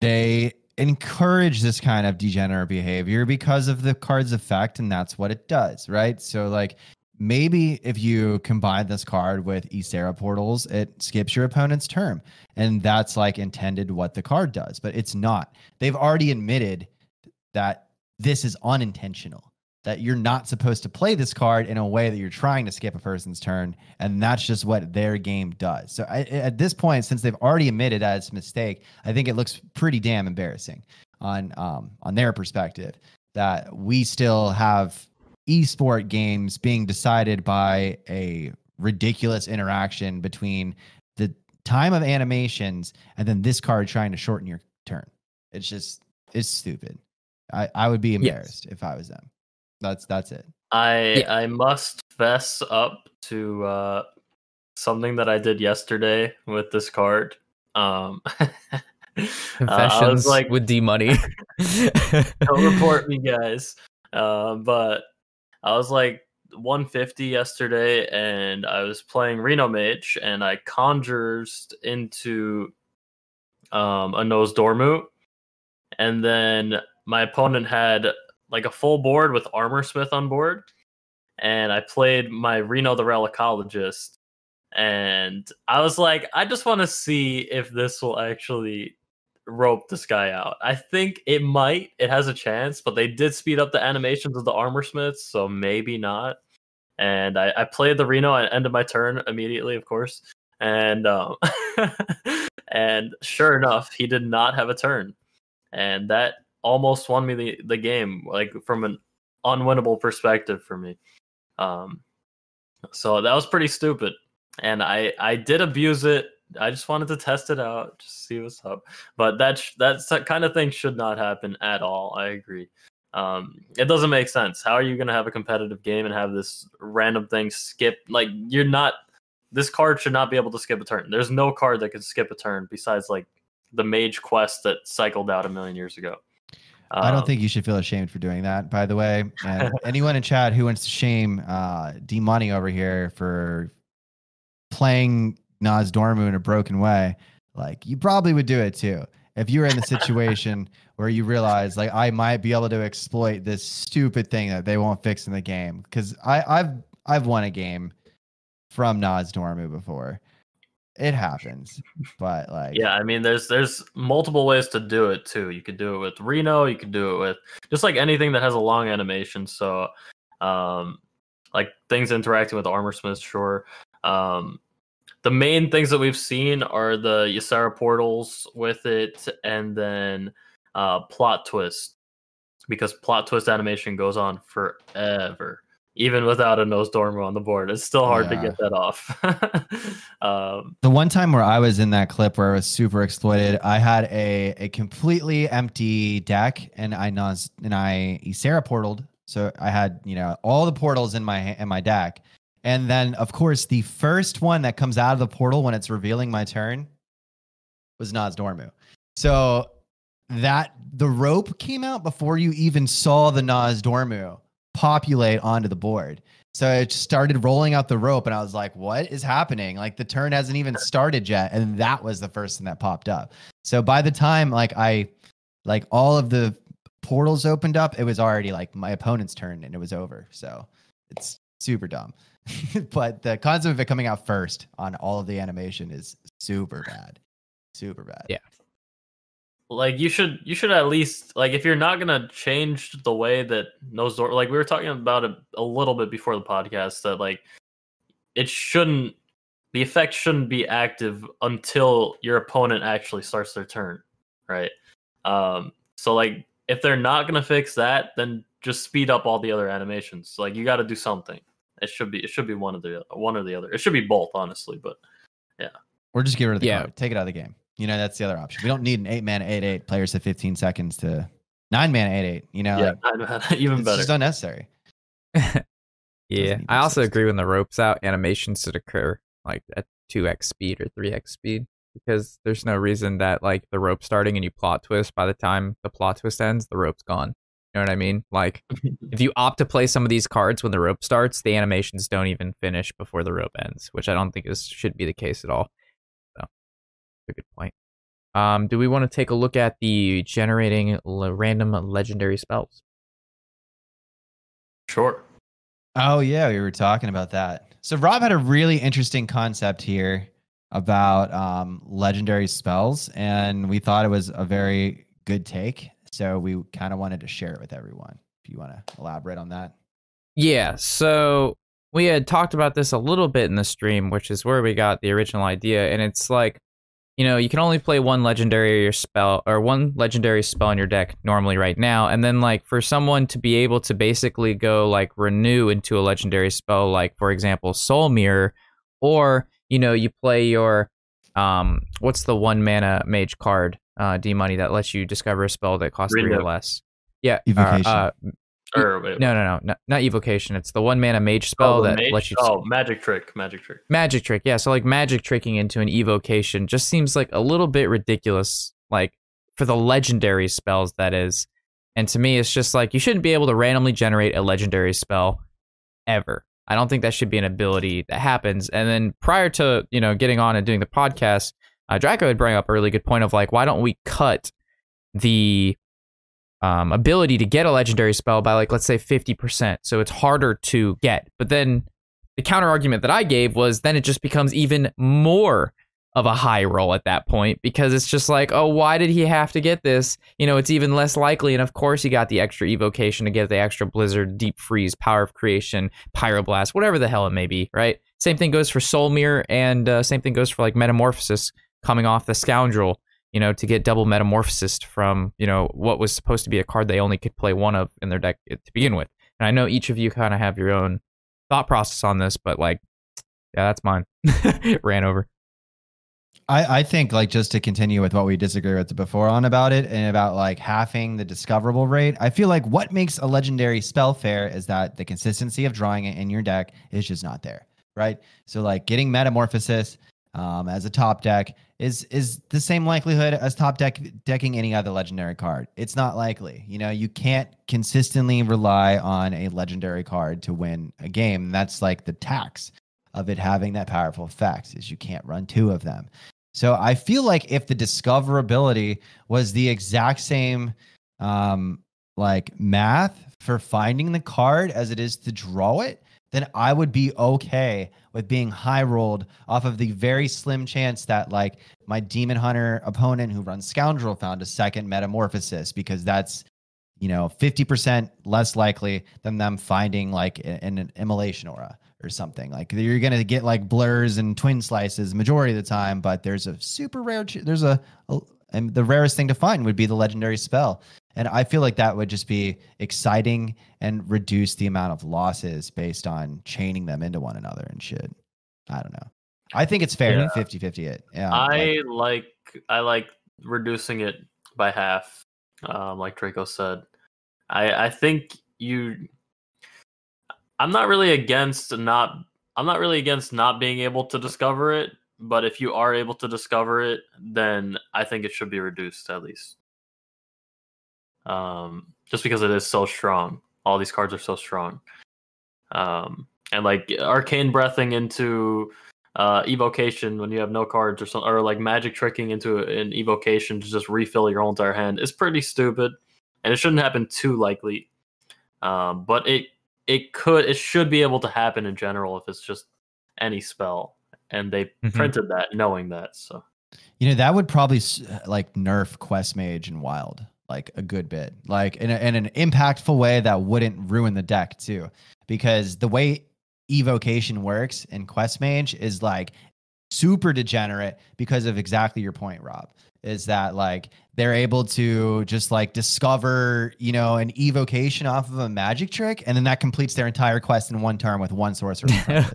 they encourage this kind of degenerate behavior because of the card's effect, and that's what it does, right? So, like, maybe if you combine this card with Ysera portals, it skips your opponent's turn, and that's like intended what the card does, but it's not. They've already admitted that this is unintentional, that you're not supposed to play this card in a way that you're trying to skip a person's turn, and that's just what their game does. So at this point, since they've already admitted that it's a mistake, I think it looks pretty damn embarrassing on their perspective that we still have esport games being decided by a ridiculous interaction between the time of animations and then this card trying to shorten your turn. It's stupid. I would be embarrassed if I was them. That's it. I must fess up to something that I did yesterday with this card. Confessions with D-Money. Don't report me, guys. But I was like 150 yesterday, and I was playing Reno Mage, and I conjured into a Nozdormu, and then my opponent had like a full board with Armor Smith on board, and I played my Reno the Relicologist, and I was like, I just want to see if this will actually rope this guy out. I think it might. It has a chance, but they did speed up the animations of the Armor Smiths, so maybe not. And I played the Reno. I ended my turn immediately, of course, and and sure enough, he did not have a turn, and that almost won me the game, like from an unwinnable perspective for me. So that was pretty stupid, and I did abuse it. I just wanted to test it out, just see what's up. But that kind of thing should not happen at all. I agree. It doesn't make sense. How are you going to have a competitive game and have this random thing skip? Like, this card should not be able to skip a turn. There's no card that can skip a turn besides like the Mage Quest that cycled out a million years ago. I don't think you should feel ashamed for doing that, by the way. And anyone in chat who wants to shame D-Money over here for playing Nozdormu in a broken way, like, you probably would do it too. If you were in the situation where you realize, like, I might be able to exploit this stupid thing that they won't fix in the game. Because I've won a game from Nozdormu before. It happens, but like, yeah, I mean, there's multiple ways to do it too. You could do it with Reno. You could do it with just like anything that has a long animation. So, like things interacting with Armor Smith, sure. The main things that we've seen are the Ysera portals with it, and then plot twist, because plot twist animation goes on forever. Even without a Nozdormu on the board, it's still hard to get that off. The one time where I was in that clip where I was super exploited, I had a completely empty deck, and I Ysera portaled. So I had, all the portals in my deck. And then, of course, the first one that comes out of the portal when it's revealing my turn was Nozdormu. So the rope came out before you even saw the Nozdormu populate onto the board. So it started rolling out the rope, and I was like, what is happening? Like, the turn hasn't even started yet. And that was the first thing that popped up. So by the time all of the portals opened up, it was already like my opponent's turn and it was over. So it's super dumb. But the concept of it coming out first on all of the animation is super bad. Super bad. Yeah. Like, you should at least, like, if you're not gonna change the way that Nozdormu, like we were talking about it a little bit before the podcast, that like the effect shouldn't be active until your opponent actually starts their turn, right? So like, if they're not gonna fix that, then just speed up all the other animations. Like, you got to do something. It should be one or the other. It should be both, honestly, but yeah. Or just get rid of the card. Take it out of the game. That's the other option. We don't need an 8-mana 8/8 players have 15 seconds to 9-mana 8/8. Yeah, even better. It's just unnecessary. Yeah, I also agree when the rope's out, animations should occur like at 2x speed or 3x speed, because there's no reason that like the rope starting and you plot twist, by the time the plot twist ends, the rope's gone. You know what I mean? Like, if you opt to play some of these cards when the rope starts, the animations don't even finish before the rope ends, which I don't think should be the case at all. So, a good point. Do we want to take a look at the generating random legendary spells? Sure. Oh yeah, we were talking about that. So Rob had a really interesting concept here about legendary spells, and we thought it was a very good take. So we kind of wanted to share it with everyone. If you want to elaborate on that. Yeah, so we had talked about this a little bit in the stream, which is where we got the original idea. And it's like, you know, you can only play one legendary spell in your deck normally right now. And then like for someone to be able to basically go like renew into a legendary spell, like for example, Soul Mirror, or, you know, you play your, what's the 1 mana mage card? D-Money that lets you discover a spell that costs 3 or less. Yeah. Evocation. No, not evocation. It's the 1 mana mage spell lets you. Magic trick. Magic trick. Yeah. So like magic tricking into an evocation just seems like a little bit ridiculous, like for the legendary spells that is. And to me, it's just like you shouldn't be able to randomly generate a legendary spell ever. I don't think that should be an ability that happens. And then prior to, you know, getting on and doing the podcast, Draco had brought up a really good point of like, why don't we cut the ability to get a legendary spell by like, let's say 50%. So it's harder to get. But then the counter argument that I gave was then it just becomes even more of a high roll at that point, because it's just like, oh, why did he have to get this? You know, it's even less likely. And of course he got the extra evocation to get the extra blizzard, deep freeze, power of creation, pyroblast, whatever the hell it may be, right? Same thing goes for Soul Mirror, and same thing goes for like Metamorphosis coming off the Scoundrel, you know, to get double Metamorphosis from, you know, what was supposed to be a card they only could play one of in their deck to begin with. And I know each of you kind of have your own thought process on this, but like, yeah, that's mine. Ran over. I think like just to continue with what we disagree with before on about it and about like halving the discoverable rate, I feel like what makes a legendary spell fair is that the consistency of drawing it in your deck is just not there, right? So like getting Metamorphosis as a top deck is the same likelihood as decking any other legendary card. It's not likely. You know, you can't consistently rely on a legendary card to win a game. That's like the tax of it having that powerful effect, is you can't run 2 of them. So I feel like if the discoverability was the exact same like math for finding the card as it is to draw it, then I would be okay with being high rolled off of the very slim chance that like my Demon Hunter opponent who runs Scoundrel found a second Metamorphosis, because that's, you know, 50% less likely than them finding like an Immolation Aura or something. Like you're going to get like blurs and twin slices majority of the time, but there's a super rare, and the rarest thing to find would be the legendary spell. And I feel like that would just be exciting and reduce the amount of losses based on chaining them into one another and shit. I don't know. I think it's fair. 50-50 it. Yeah. I like reducing it by half. Like Draco said, I think I'm not really against not being able to discover it, but if you are able to discover it, then I think it should be reduced at least. Just because it is so strong. All these cards are so strong. And like arcane breathing into evocation when you have no cards or something, or like magic tricking into an evocation to just refill your whole entire hand is pretty stupid, and it shouldn't happen too likely. But it should be able to happen in general if it's just any spell, and they printed that knowing that. So, you know, that would probably like nerf Quest Mage and Wild like a good bit, like in an impactful way that wouldn't ruin the deck too, because the way evocation works in Quest Mage is like super degenerate because of exactly your point, Rob, is that like they're able to just like discover, you know, an evocation off of a magic trick, and then that completes their entire quest in one turn with one sorcerer.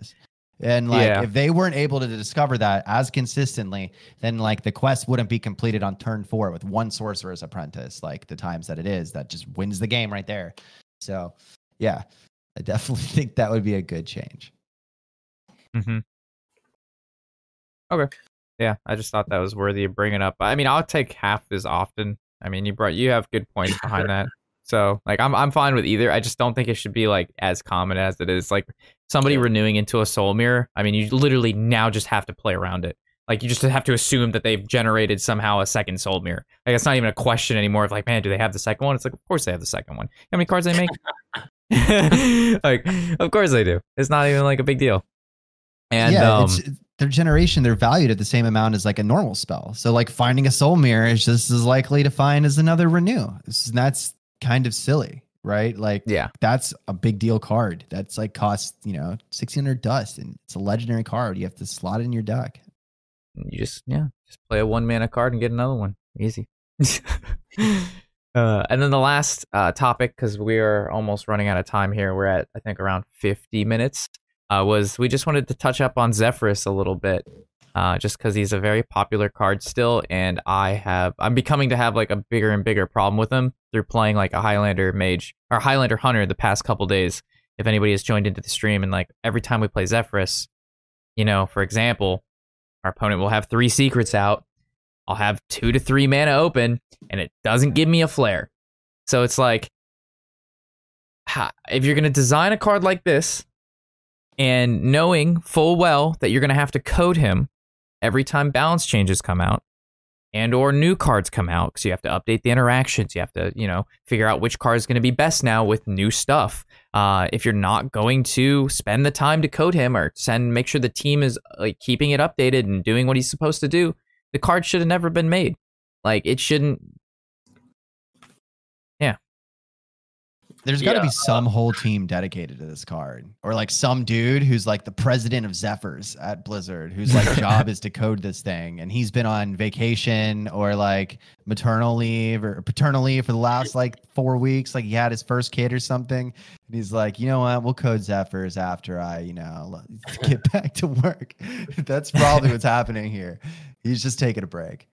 And like if they weren't able to discover that as consistently, then like the quest wouldn't be completed on turn 4 with one sorcerer's apprentice, like the times that it is, that just wins the game right there. So yeah, I definitely think that would be a good change. Okay. Yeah, I just thought that was worthy of bringing up. I mean, I'll take half as often. I mean, you have good points behind that. So like I'm fine with either. I just don't think it should be like as common as it is. Like somebody renewing into a soul mirror. I mean, you literally now just have to play around it. Like you just have to assume that they've generated somehow a second soul mirror. Like it's not even a question anymore of like, man, do they have the second one? It's like, of course they have the second one. How many cards they make? Like, of course they do. It's not even like a big deal. And it's their generation, they're valued at the same amount as like a normal spell. So like finding a soul mirror is just as likely to find as another renew. That's kind of silly, right? Like, that's a big deal card. That's like costs, 600 dust, and it's a legendary card. You have to slot it in your deck. You just play a 1 mana card and get another one. Easy. And then the last topic, because we are almost running out of time here. We're at, I think, around 50 minutes. Was we just wanted to touch up on Zephrys a little bit, just because he's a very popular card still, and I'm becoming to have like a bigger and bigger problem with him through playing like a Highlander mage or Highlander hunter the past couple days. If anybody has joined into the stream, and like every time we play Zephrys, for example, our opponent will have 3 secrets out. I'll have 2 to 3 mana open, and it doesn't give me a flare. So it's like, if you're gonna design a card like this, and knowing full well that you're going to have to code him every time balance changes come out and or new cards come out, because you have to update the interactions. You have to, figure out which card is going to be best now with new stuff. If you're not going to spend the time to code him or make sure the team is like keeping it updated and doing what he's supposed to do, the card should have never been made. Like it shouldn't. There's got to be some whole team dedicated to this card, or like some dude who's like the president of Zephrys at Blizzard, whose like job is to code this thing, and he's been on vacation or like maternal leave or paternal leave for the last like 4 weeks. Like he had his first kid or something, and he's like, you know what, we'll code Zephrys after I, get back to work. That's probably what's happening here. He's just taking a break.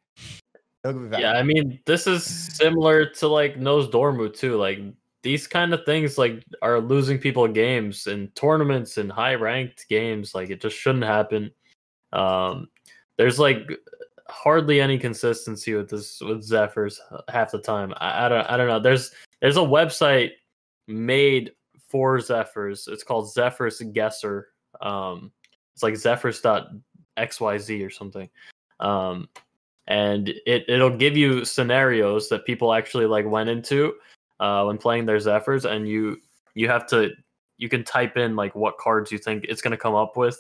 Yeah, I mean, this is similar to like Nose Dormu too. Like these kind of things like are losing people games in tournaments and high ranked games. Like it just shouldn't happen. There's like hardly any consistency with Zephrys half the time. I don't know. There's a website made for Zephrys. It's called Zephrys Guesser. It's like Zephrys.xyz or something. And it'll give you scenarios that people actually like went into when playing their Zephrys, and you can type in like what cards you think it's going to come up with,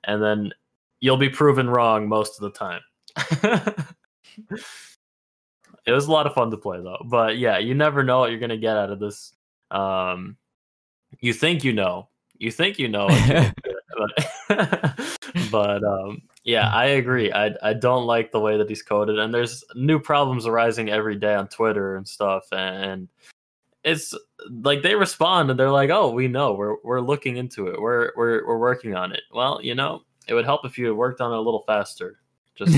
and then you'll be proven wrong most of the time. It was a lot of fun to play though, but yeah, you never know what you're going to get out of this. You think you know, but yeah, I agree. I don't like the way that he's coded, and there's new problems arising every day on Twitter and stuff, and it's like they respond and they're like, "Oh, we know. We're looking into it. We're working on it." Well, it would help if you worked on it a little faster. Just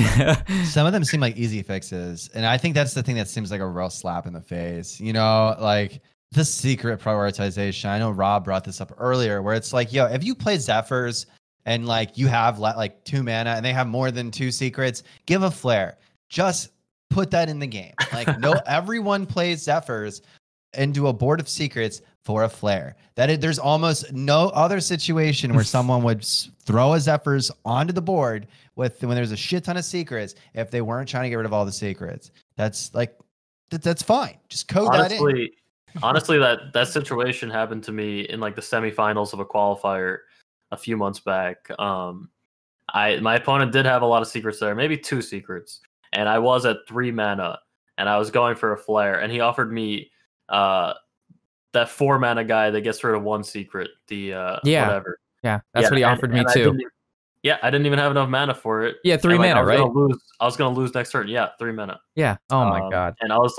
some of them seem like easy fixes, and I think that's the thing that seems like a real slap in the face. Like the secret prioritization. I know Rob brought this up earlier, where it's like, yo, if you play Zephrys and like you have like 2 mana and they have more than 2 secrets, give a flare. Just put that in the game. Like everyone plays Zephrys into a board of secrets for a flare. There's almost no other situation where someone would throw a Zephrys onto the board when there's a shit ton of secrets if they weren't trying to get rid of all the secrets. That's like that's fine. Just code that in. Honestly, that situation happened to me in like the semifinals of a qualifier a few months back. My opponent did have a lot of secrets there, maybe 2 secrets, and I was at 3 mana, and I was going for a flare, and he offered me that 4 mana guy that gets rid of 1 secret. Whatever. Yeah, that's what he offered me too. I didn't even have enough mana for it. Yeah, 3 mana, right? I was gonna lose next turn. Yeah, 3 mana. Yeah. Oh my god. And I was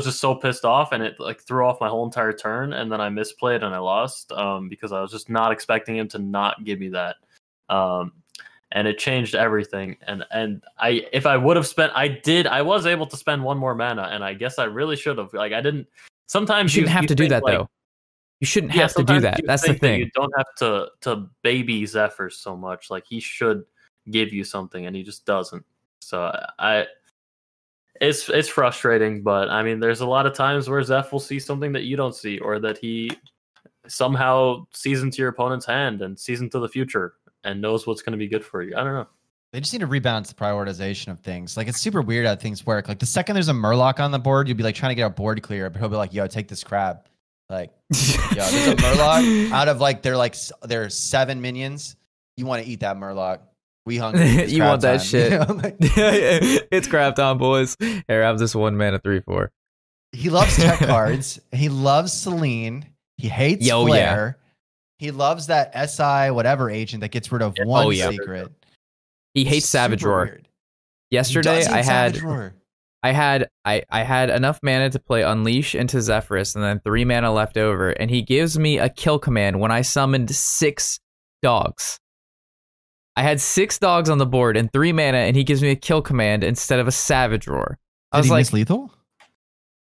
just so pissed off, and it like threw off my whole entire turn, and then I misplayed and I lost because I was just not expecting him to not give me that. And it changed everything. And if I would have spent, I was able to spend 1 more mana, and I guess I really should have. Like I didn't. Sometimes you shouldn't have to do that though. You shouldn't have to do that. That's the thing. You don't have to baby Zephrys so much. Like he should give you something, and he just doesn't. So It's frustrating, but I mean, there's a lot of times where Zeph will see something that you don't see, or that he somehow sees into your opponent's hand and sees into the future and knows what's going to be good for you. I don't know. They just need to rebalance the prioritization of things. Like, it's super weird how things work. Like, the second there's a Murloc on the board, you'll be like trying to get a board clear, but he'll be like, "Yo, take this crab." Like, yo, there's a Murloc out of like there's 7 minions. You want to eat that Murloc? We hungry. You want that time. shit? You know, like, It's crap time, boys. Here, have this 1 mana 3/4. he loves tech cards. He loves Celine. He hates Flare. He loves that SI whatever agent that gets rid of one secret. He hates Savage Roar. Yesterday, I had enough mana to play Unleash into Zephrys, and then 3 mana left over, and he gives me a kill command when I summoned 6 dogs. I had 6 dogs on the board and 3 mana, and he gives me a kill command instead of a Savage Roar. I was like, miss lethal?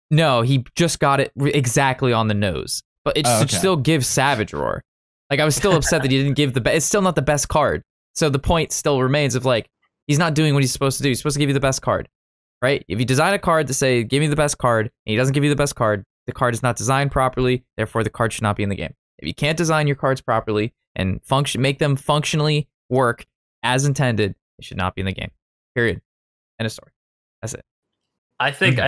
No, he just got it exactly on the nose, but it should still give Savage Roar. Like, I was still upset that he didn't give the best. It's still not the best card. So the point still remains of like, he's not doing what he's supposed to do. He's supposed to give you the best card, right? If you design a card to say, give me the best card, and he doesn't give you the best card, the card is not designed properly. Therefore, the card should not be in the game. If you can't design your cards properly and make them functionally work as intended, it should not be in the game. Period. End of story. That's it. I think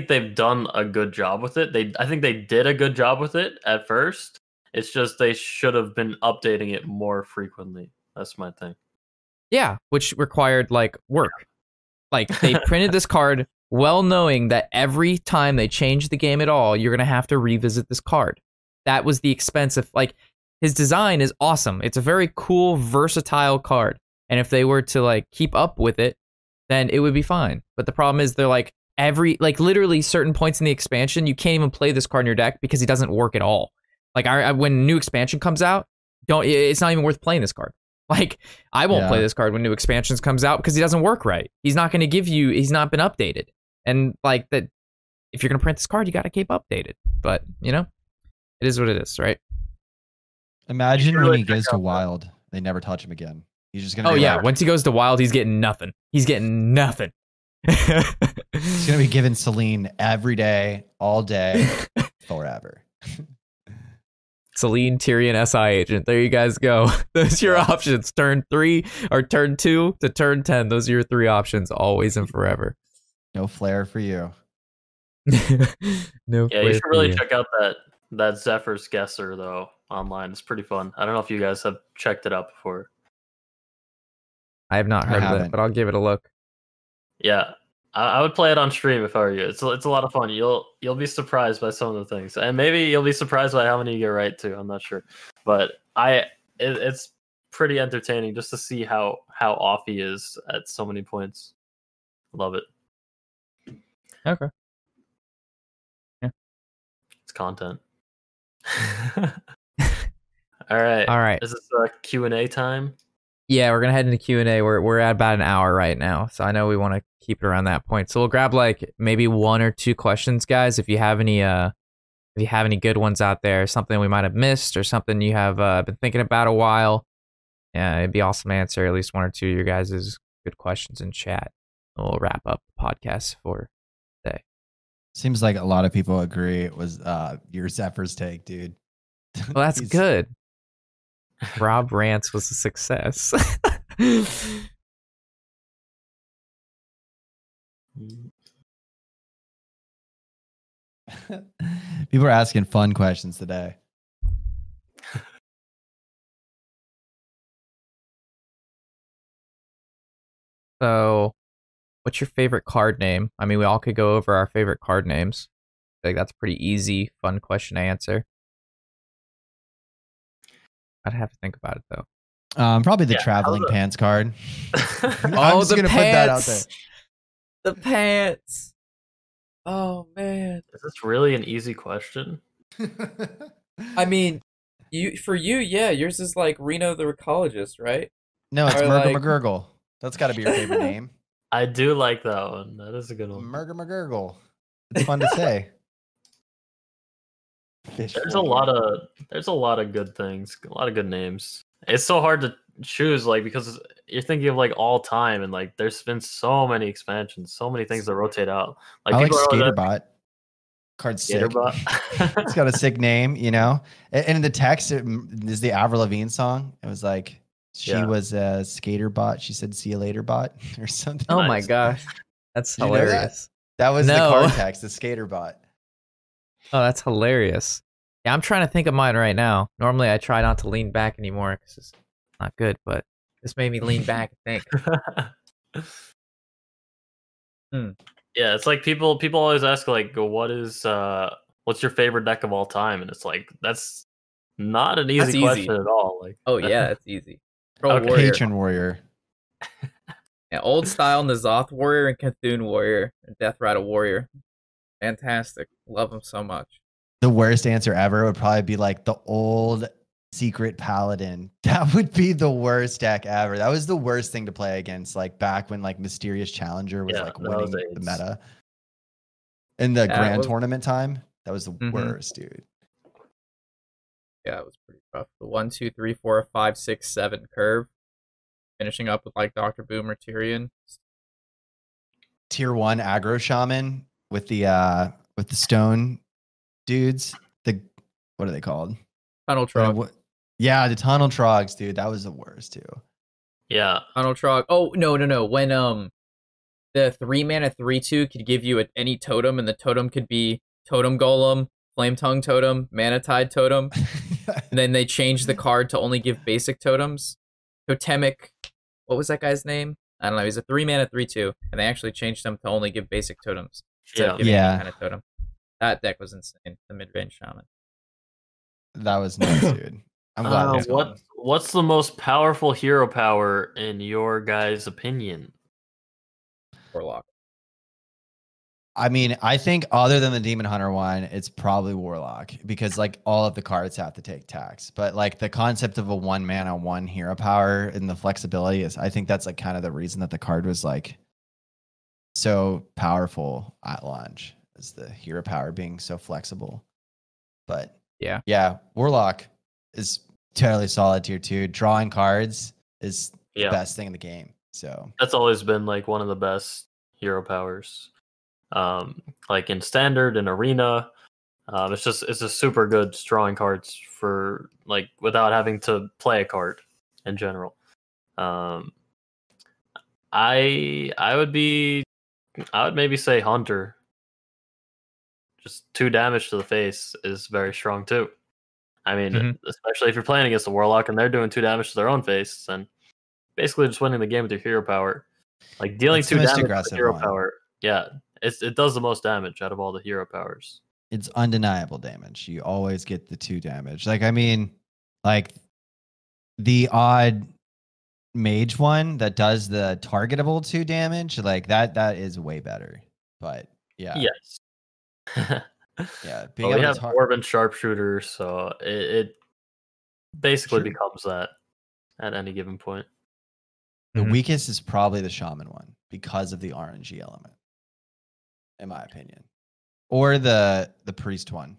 they've done a good job with it. I think they did a good job with it at first. It's just they should have been updating it more frequently. That's my thing. Yeah, which required like work. Like, they printed this card well knowing that every time they change the game at all, you're gonna have to revisit this card. That was the expense of, like, his design is awesome. It's a very cool, versatile card. And if they were to like keep up with it, then it would be fine. But the problem is they're like literally certain points in the expansion, you can't even play this card in your deck because he doesn't work at all. Like, when new expansion comes out, it's not even worth playing this card. Like, I won't play this card when new expansions comes out because he doesn't work right. He's not going to give you, he's not been updated. And like that, if you're going to print this card, you got to keep updated. But, you know, it is what it is, right? Imagine when he goes to Wild, they never touch him again. He's just going to once he goes to Wild, he's getting nothing. He's getting nothing. He's going to be given Celine every day, all day, forever. Celine, Tyrion, SI agent. There you guys go. Those are your options. Turn 3 or turn 2 to turn 10. Those are your 3 options, always and forever. No Flare for you. No. Yeah, you should really check out that Zephrys Guesser though online. It's pretty fun. I don't know if you guys have checked it out before. I have not heard of it, but I'll give it a look. Yeah. I would play it on stream if I were you. It's a lot of fun. You'll be surprised by some of the things, and maybe you'll be surprised by how many you get right too. I'm not sure, but it's pretty entertaining just to see how off he is at so many points. Love it. Okay. Yeah, it's content. All right. Is this Q&A time? Yeah, we're gonna head into Q&A. We're at about an hour right now, so I know we want to keep it around that point. So we'll grab like maybe 1 or 2 questions, guys. If you have any good ones out there, something we might have missed, or something you have been thinking about a while, yeah, it'd be awesome to answer at least 1 or 2 of your guys' good questions in chat. We'll wrap up the podcast for today. Seems like a lot of people agree it was your Zephrys take, dude. Well, that's good. Rob Rants was a success. People are asking fun questions today. So, what's your favorite card name? I mean, we all could go over our favorite card names. I think that's a pretty easy, fun question to answer. I'd have to think about it though. Probably the traveling pants card. I'm just gonna put that out there. The pants. Oh man. Is this really an easy question? I mean, yours is like Reno the Ecologist, right? No, it's Murger McGurgle. That's got to be your favorite name. I do like that one. That is a good one. Murger McGurgle. It's fun to say. There's a lot of good things, a lot of good names. It's so hard to choose, like, because you're thinking of like all time, and like there's been so many expansions, so many things that rotate out. I like people are always Skaterbot. Card's sick. Skaterbot. It's got a sick name, you know. And in the text, it is the Avril Lavigne song. It was like she was a skater bot. She said, "See you later, bot," or something. Oh my Nice. gosh, that's Did you know that? hilarious. That was the No. card text, the skater bot. Oh, that's hilarious. Yeah, I'm trying to think of mine right now. Normally, I try not to lean back anymore because it's not good, but this made me lean back and think. Yeah, it's like people always ask like, what's your favorite deck of all time? And it's like that's not an That's easy easy. question at all. Like, Oh yeah, that's easy. Troll Okay. Warrior. Patron warrior. Yeah, old style Nazoth Warrior and Cthulhu Warrior and Death Rattle Warrior. Fantastic. Love them so much. The worst answer ever would probably be like the old Secret Paladin. That would be the worst deck ever. That was the worst thing to play against, like back when like Mysterious Challenger was like winning the AIDS. meta. In the Yeah, grand it was- tournament time, that was the Mhm. worst, dude. Yeah, it was pretty rough. The 1, 2, 3, 4, 5, 6, 7 curve. Finishing up with like Dr. Boomer Tyrion. Tier 1 aggro shaman with the stone dudes. What are they called? Tunnel Trog. Yeah, the tunnel trogs, dude. That was the worst too. yeah, Tunnel Trog. Oh, no. When the 3-mana 3/2 could give you any totem, and the totem could be Totem Golem, Flame Tongue Totem, Mana Tide Totem. And then they changed the card to only give basic totems. Totemic, what was that guy's name? I don't know. He's a 3-mana 3/2, and they actually changed him to only give basic totems instead of giving any kind of totem. That deck was insane. The mid-range shaman. That was nuts, dude. I'm glad it's gone. what's the most powerful hero power in your guys' opinion? Warlock. I mean, I think other than the Demon Hunter one, it's probably Warlock because like all of the cards have to take tax. But like the concept of a 1 mana 1 hero power and the flexibility is, I think that's like kind of the reason that the card was like so powerful at launch, is the hero power being so flexible. But yeah, Warlock is totally solid tier 2. Drawing cards is the best thing in the game. So That's always been like one of the best hero powers. Like in standard and arena, it's just super good drawing cards for like without having to play a card in general. I would maybe say Hunter. Just 2 damage to the face is very strong too. I mean, especially if you're playing against a Warlock and they're doing 2 damage to their own face, then basically just winning the game with your hero power. Like dealing It's 2 the most damage with aggressive hero one. power. Yeah, it does the most damage out of all the hero powers. it's undeniable damage. You always get the 2 damage. Like, I mean, like the odd mage one that does the targetable 2 damage, like that is way better. But yeah. Yes. Yeah. Well, we have Dwarven Sharpshooter, so it basically becomes that at any given point. The weakest is probably the Shaman one because of the RNG element, in my opinion. Or the Priest one.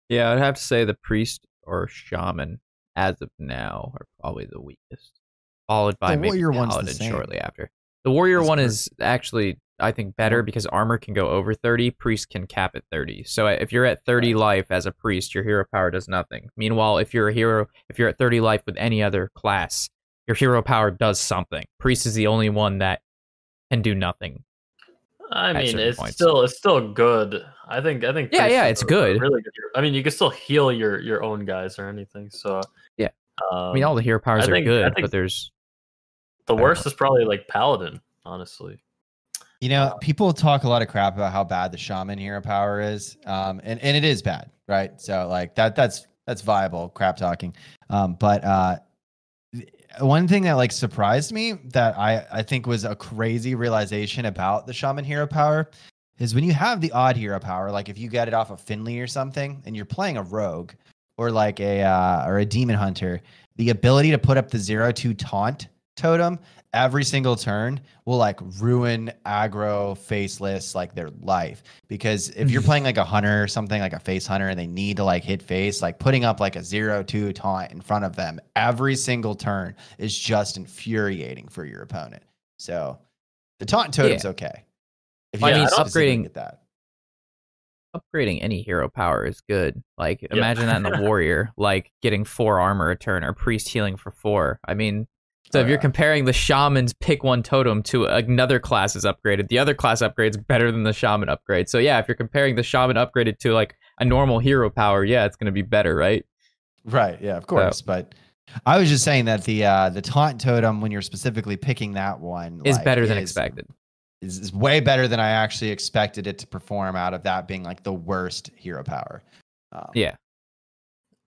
Yeah, I'd have to say the Priest or Shaman, as of now, are probably the weakest. Followed by maybe Paladin shortly after. The Warrior one is actually, I think, better because armor can go over 30, Priest can cap at 30. So if you're at 30 life as a Priest, your hero power does nothing. Meanwhile, if you're at 30 life with any other class, your hero power does something. Priest is the only one that can do nothing. I mean, it's still good. I think. Yeah, it's good. Really good. I mean, you can still heal your own guys or anything. So yeah, I mean, all the hero powers are good, but there's the worst is probably like Paladin, honestly. You know, people talk a lot of crap about how bad the Shaman hero power is, and it is bad, right? So like that's viable crap talking. But one thing that like surprised me that I think was a crazy realization about the Shaman hero power is when you have the odd hero power, like if you get it off of Finley or something, and you're playing a rogue or like a demon hunter, the ability to put up the 0/2 taunt totem every single turn will like ruin aggro faceless like their life. Because if you're playing like a hunter or something, like a face hunter, and they need to like hit face, like putting up like a 0-2 taunt in front of them every single turn is just infuriating for your opponent. So the taunt totem's okay. If you upgrading get that. Upgrading any hero power is good. Like, imagine that in a warrior, like getting 4 armor a turn or priest healing for 4. I mean, so if you're comparing the shaman's pick 1 totem to another class's upgraded, the other class upgrade's better than the shaman upgrade. So yeah, if you're comparing the shaman upgraded to like a normal hero power, yeah, it's going to be better, right? Right. Yeah, of course. So, but I was just saying that the taunt totem, when you're specifically picking that one, is better than expected. Is way better than I actually expected it to perform out of that being like the worst hero power.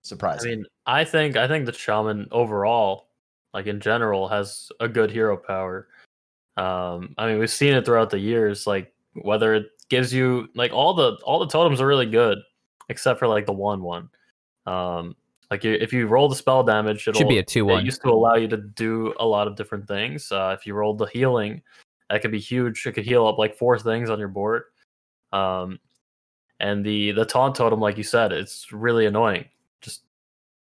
Surprising. I mean, I think the shaman overall, like in general, has a good hero power. I mean, we've seen it throughout the years. Like whether it gives you like all the totems are really good, except for like the 1/1. Like if you roll the spell damage, it should be a 2/1. It used to allow you to do a lot of different things. If you rolled the healing, that could be huge. It could heal up like 4 things on your board. And the taunt totem, like you said, it's really annoying. Just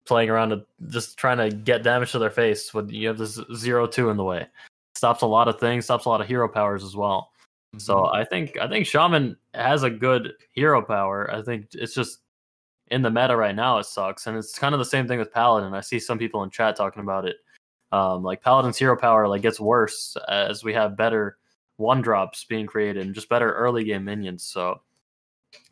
playing around and just trying to get damage to their face when you have this 0-2 in the way. Stops a lot of things, stops a lot of hero powers as well. Mm-hmm. So I think Shaman has a good hero power. I think it's just in the meta right now it sucks. And it's kind of the same thing with Paladin. I see some people in chat talking about it. Like Paladin's hero power like gets worse as we have better 1-drops being created and just better early game minions. So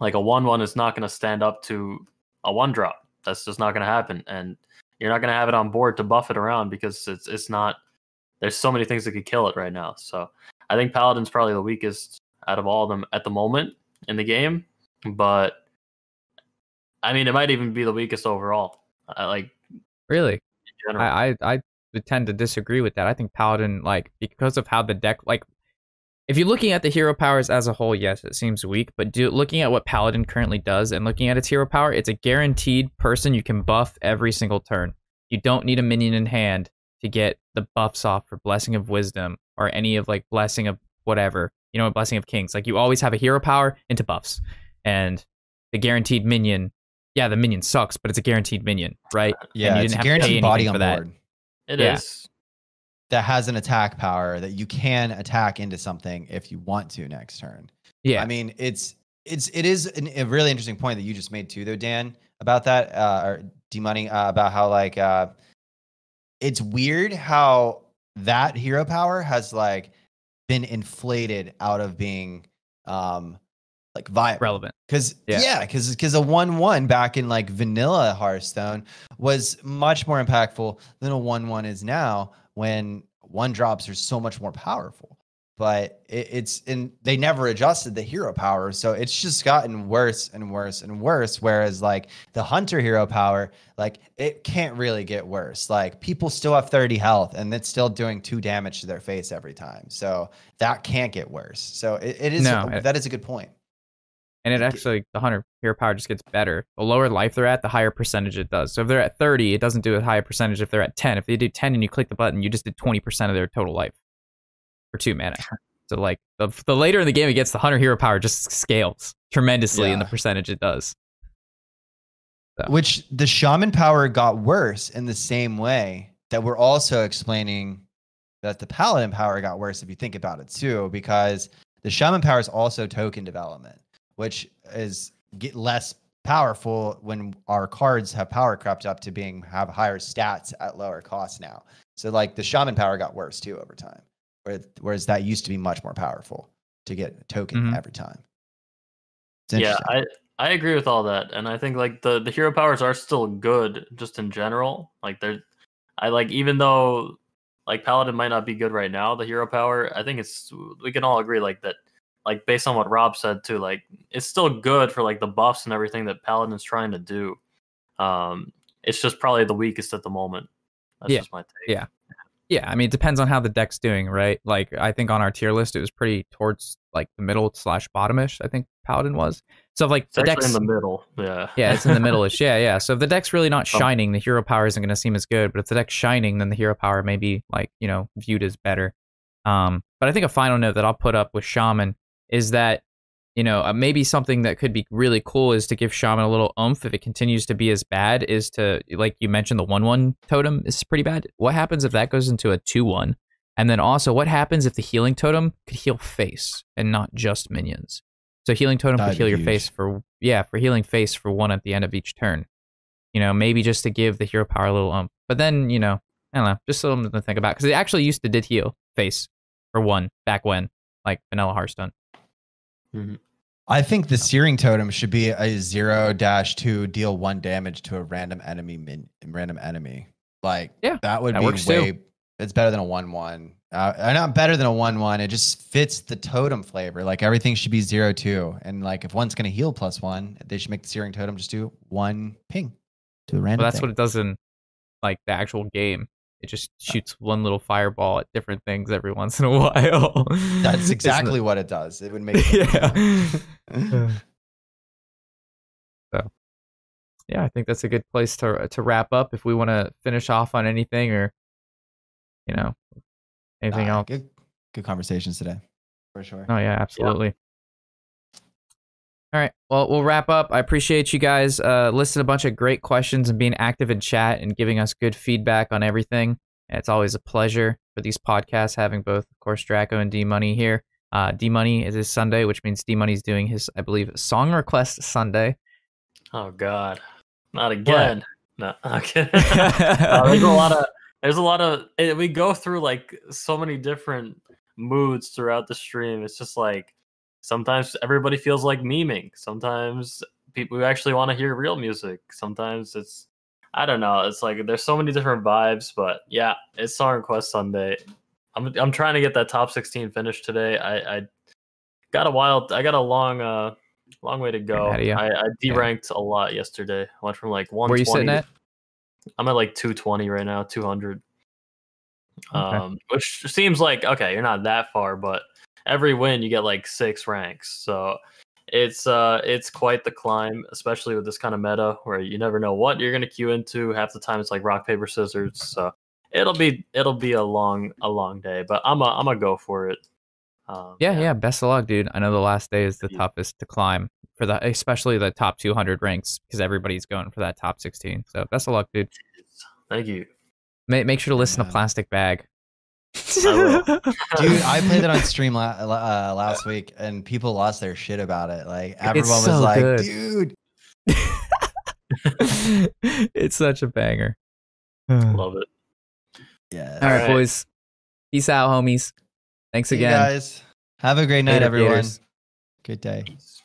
like a 1/1 is not going to stand up to a 1-drop. That's just not going to happen, and you're not going to have it on board to buff it around because it's not. There's so many things that could kill it right now. So I think Paladin's probably the weakest out of all of them at the moment in the game. But I mean, it might even be the weakest overall. Really. In general. I would tend to disagree with that. I think Paladin, like, because of how the deck, like, if you're looking at the hero powers as a whole, yes, it seems weak, but looking at what Paladin currently does and looking at its hero power, it's a guaranteed person you can buff every single turn. You don't need a minion in hand to get the buffs off for Blessing of Wisdom or any of, like, Blessing of whatever, Blessing of Kings. Like, you always have a hero power into buffs. And the guaranteed minion, yeah, the minion sucks, but it's a guaranteed minion, right? Yeah, and you it's didn't a guaranteed body on that. board. It is. That has an attack power that you can attack into something if you want to next turn. Yeah. I mean, it is a really interesting point that you just made too, though, Dan, about that, or D-Money, about how like it's weird how that hero power has like been inflated out of being like viable. Relevant. Because a 1/1 back in like vanilla Hearthstone was much more impactful than a 1/1 is now, when 1-drops are so much more powerful. But they never adjusted the hero power, so it's just gotten worse and worse and worse. Whereas like the hunter hero power, like it can't really get worse. Like people still have 30 health and it's still doing 2 damage to their face every time. So that can't get worse. So that is a good point. And it actually, the hunter hero power just gets better. The lower life they're at, the higher percentage it does. So if they're at 30, it doesn't do a higher percentage if they're at 10. If they do 10 and you click the button, you just did 20% of their total life for 2 mana. So like the later in the game it gets, the hunter hero power just scales tremendously in the percentage it does. So. Which the shaman power got worse in the same way that we're also explaining that the paladin power got worse if you think about it too, because the shaman power is also token development, which is less powerful when our cards have power crept up to have higher stats at lower cost now. So like the shaman power got worse too over time, whereas that used to be much more powerful to get a token every time. Yeah, I agree with all that, and I think like the hero powers are still good just in general. Like even though like paladin might not be good right now, the hero power, I think we can all agree like that. Like based on what Rob said too, like it's still good for like the buffs and everything that Paladin's trying to do. It's just probably the weakest at the moment. That's just my take. Yeah. Yeah, I mean, it depends on how the deck's doing, right? Like, I think on our tier list, it was pretty towards like the middle slash bottomish. I think Paladin was. So if, like It's the actually deck's in the middle. Yeah. yeah, it's in the middle-ish. Yeah. So if the deck's really not shining, the hero power isn't going to seem as good. But if the deck's shining, then the hero power may be like viewed as better. But I think a final note that I'll put up with Shaman is that maybe something that could be really cool is to give Shaman a little oomph if it continues to be as bad. Is to, like you mentioned, the 1/1 totem is pretty bad. What happens if that goes into a 2/1? And then also, what happens if the healing totem could heal face and not just minions? So healing totem could heal your face for healing face for 1 at the end of each turn. Maybe just to give the hero power a little oomph. But then, I don't know, just something to think about, because it actually used to did heal face for 1 back when, like vanilla Hearthstone. Mm-hmm. I think the Searing Totem should be a 0-2 deal 1 damage to a random enemy. Like, that would be way. Too. It's better than a 1/1. Not better than a 1/1. It just fits the totem flavor. Like, everything should be 0-2, and like if one's gonna heal +1, they should make the Searing Totem just do 1 ping to a random. Well, that's what it does in like the actual game. It just shoots 1 little fireball at different things every once in a while. That's exactly what it does. It would make So, yeah, I think that's a good place to wrap up if we want to finish off on anything or anything else. Good conversations today, for sure. Oh yeah, absolutely. Yeah. All right, well, we'll wrap up. I appreciate you guys listing a bunch of great questions and being active in chat and giving us good feedback on everything. And it's always a pleasure for these podcasts having both, of course, Draco and D-Money here. D-Money is his Sunday, which means D-Money's doing his, I believe, Song Request Sunday. Oh God, not again! What? No, okay. There's a lot of. We go through like so many different moods throughout the stream. It's just like sometimes everybody feels like memeing. Sometimes people actually want to hear real music. Sometimes it's, I don't know. It's like there's so many different vibes. But yeah, it's Song Request Sunday. I'm trying to get that top 16 finished today. I got a long way to go. I deranked a lot yesterday. I went from like 120. Where are you sitting at? I'm at like 220 right now, 200. Which seems like, okay, you're not that far, but every win you get like 6 ranks. So it's quite the climb, especially with this kind of meta where you never know what you're gonna queue into. Half the time it's like rock, paper, scissors. So it'll be a long day, but I'm a go for it. Yeah. Best of luck, dude. I know the last day is the toughest to climb for especially the top 200 ranks, because everybody's going for that top 16. So best of luck, dude. Thank you. Make sure to listen to Plastic Bag. I will. Dude, I played it on stream last week, and people lost their shit about it. Like, everyone was like, good. Dude. It's such a banger. Love it. Yeah. All right, boys. Peace out, homies. Thanks again. Hey guys. Have a great night, everyone. Good day. Peace.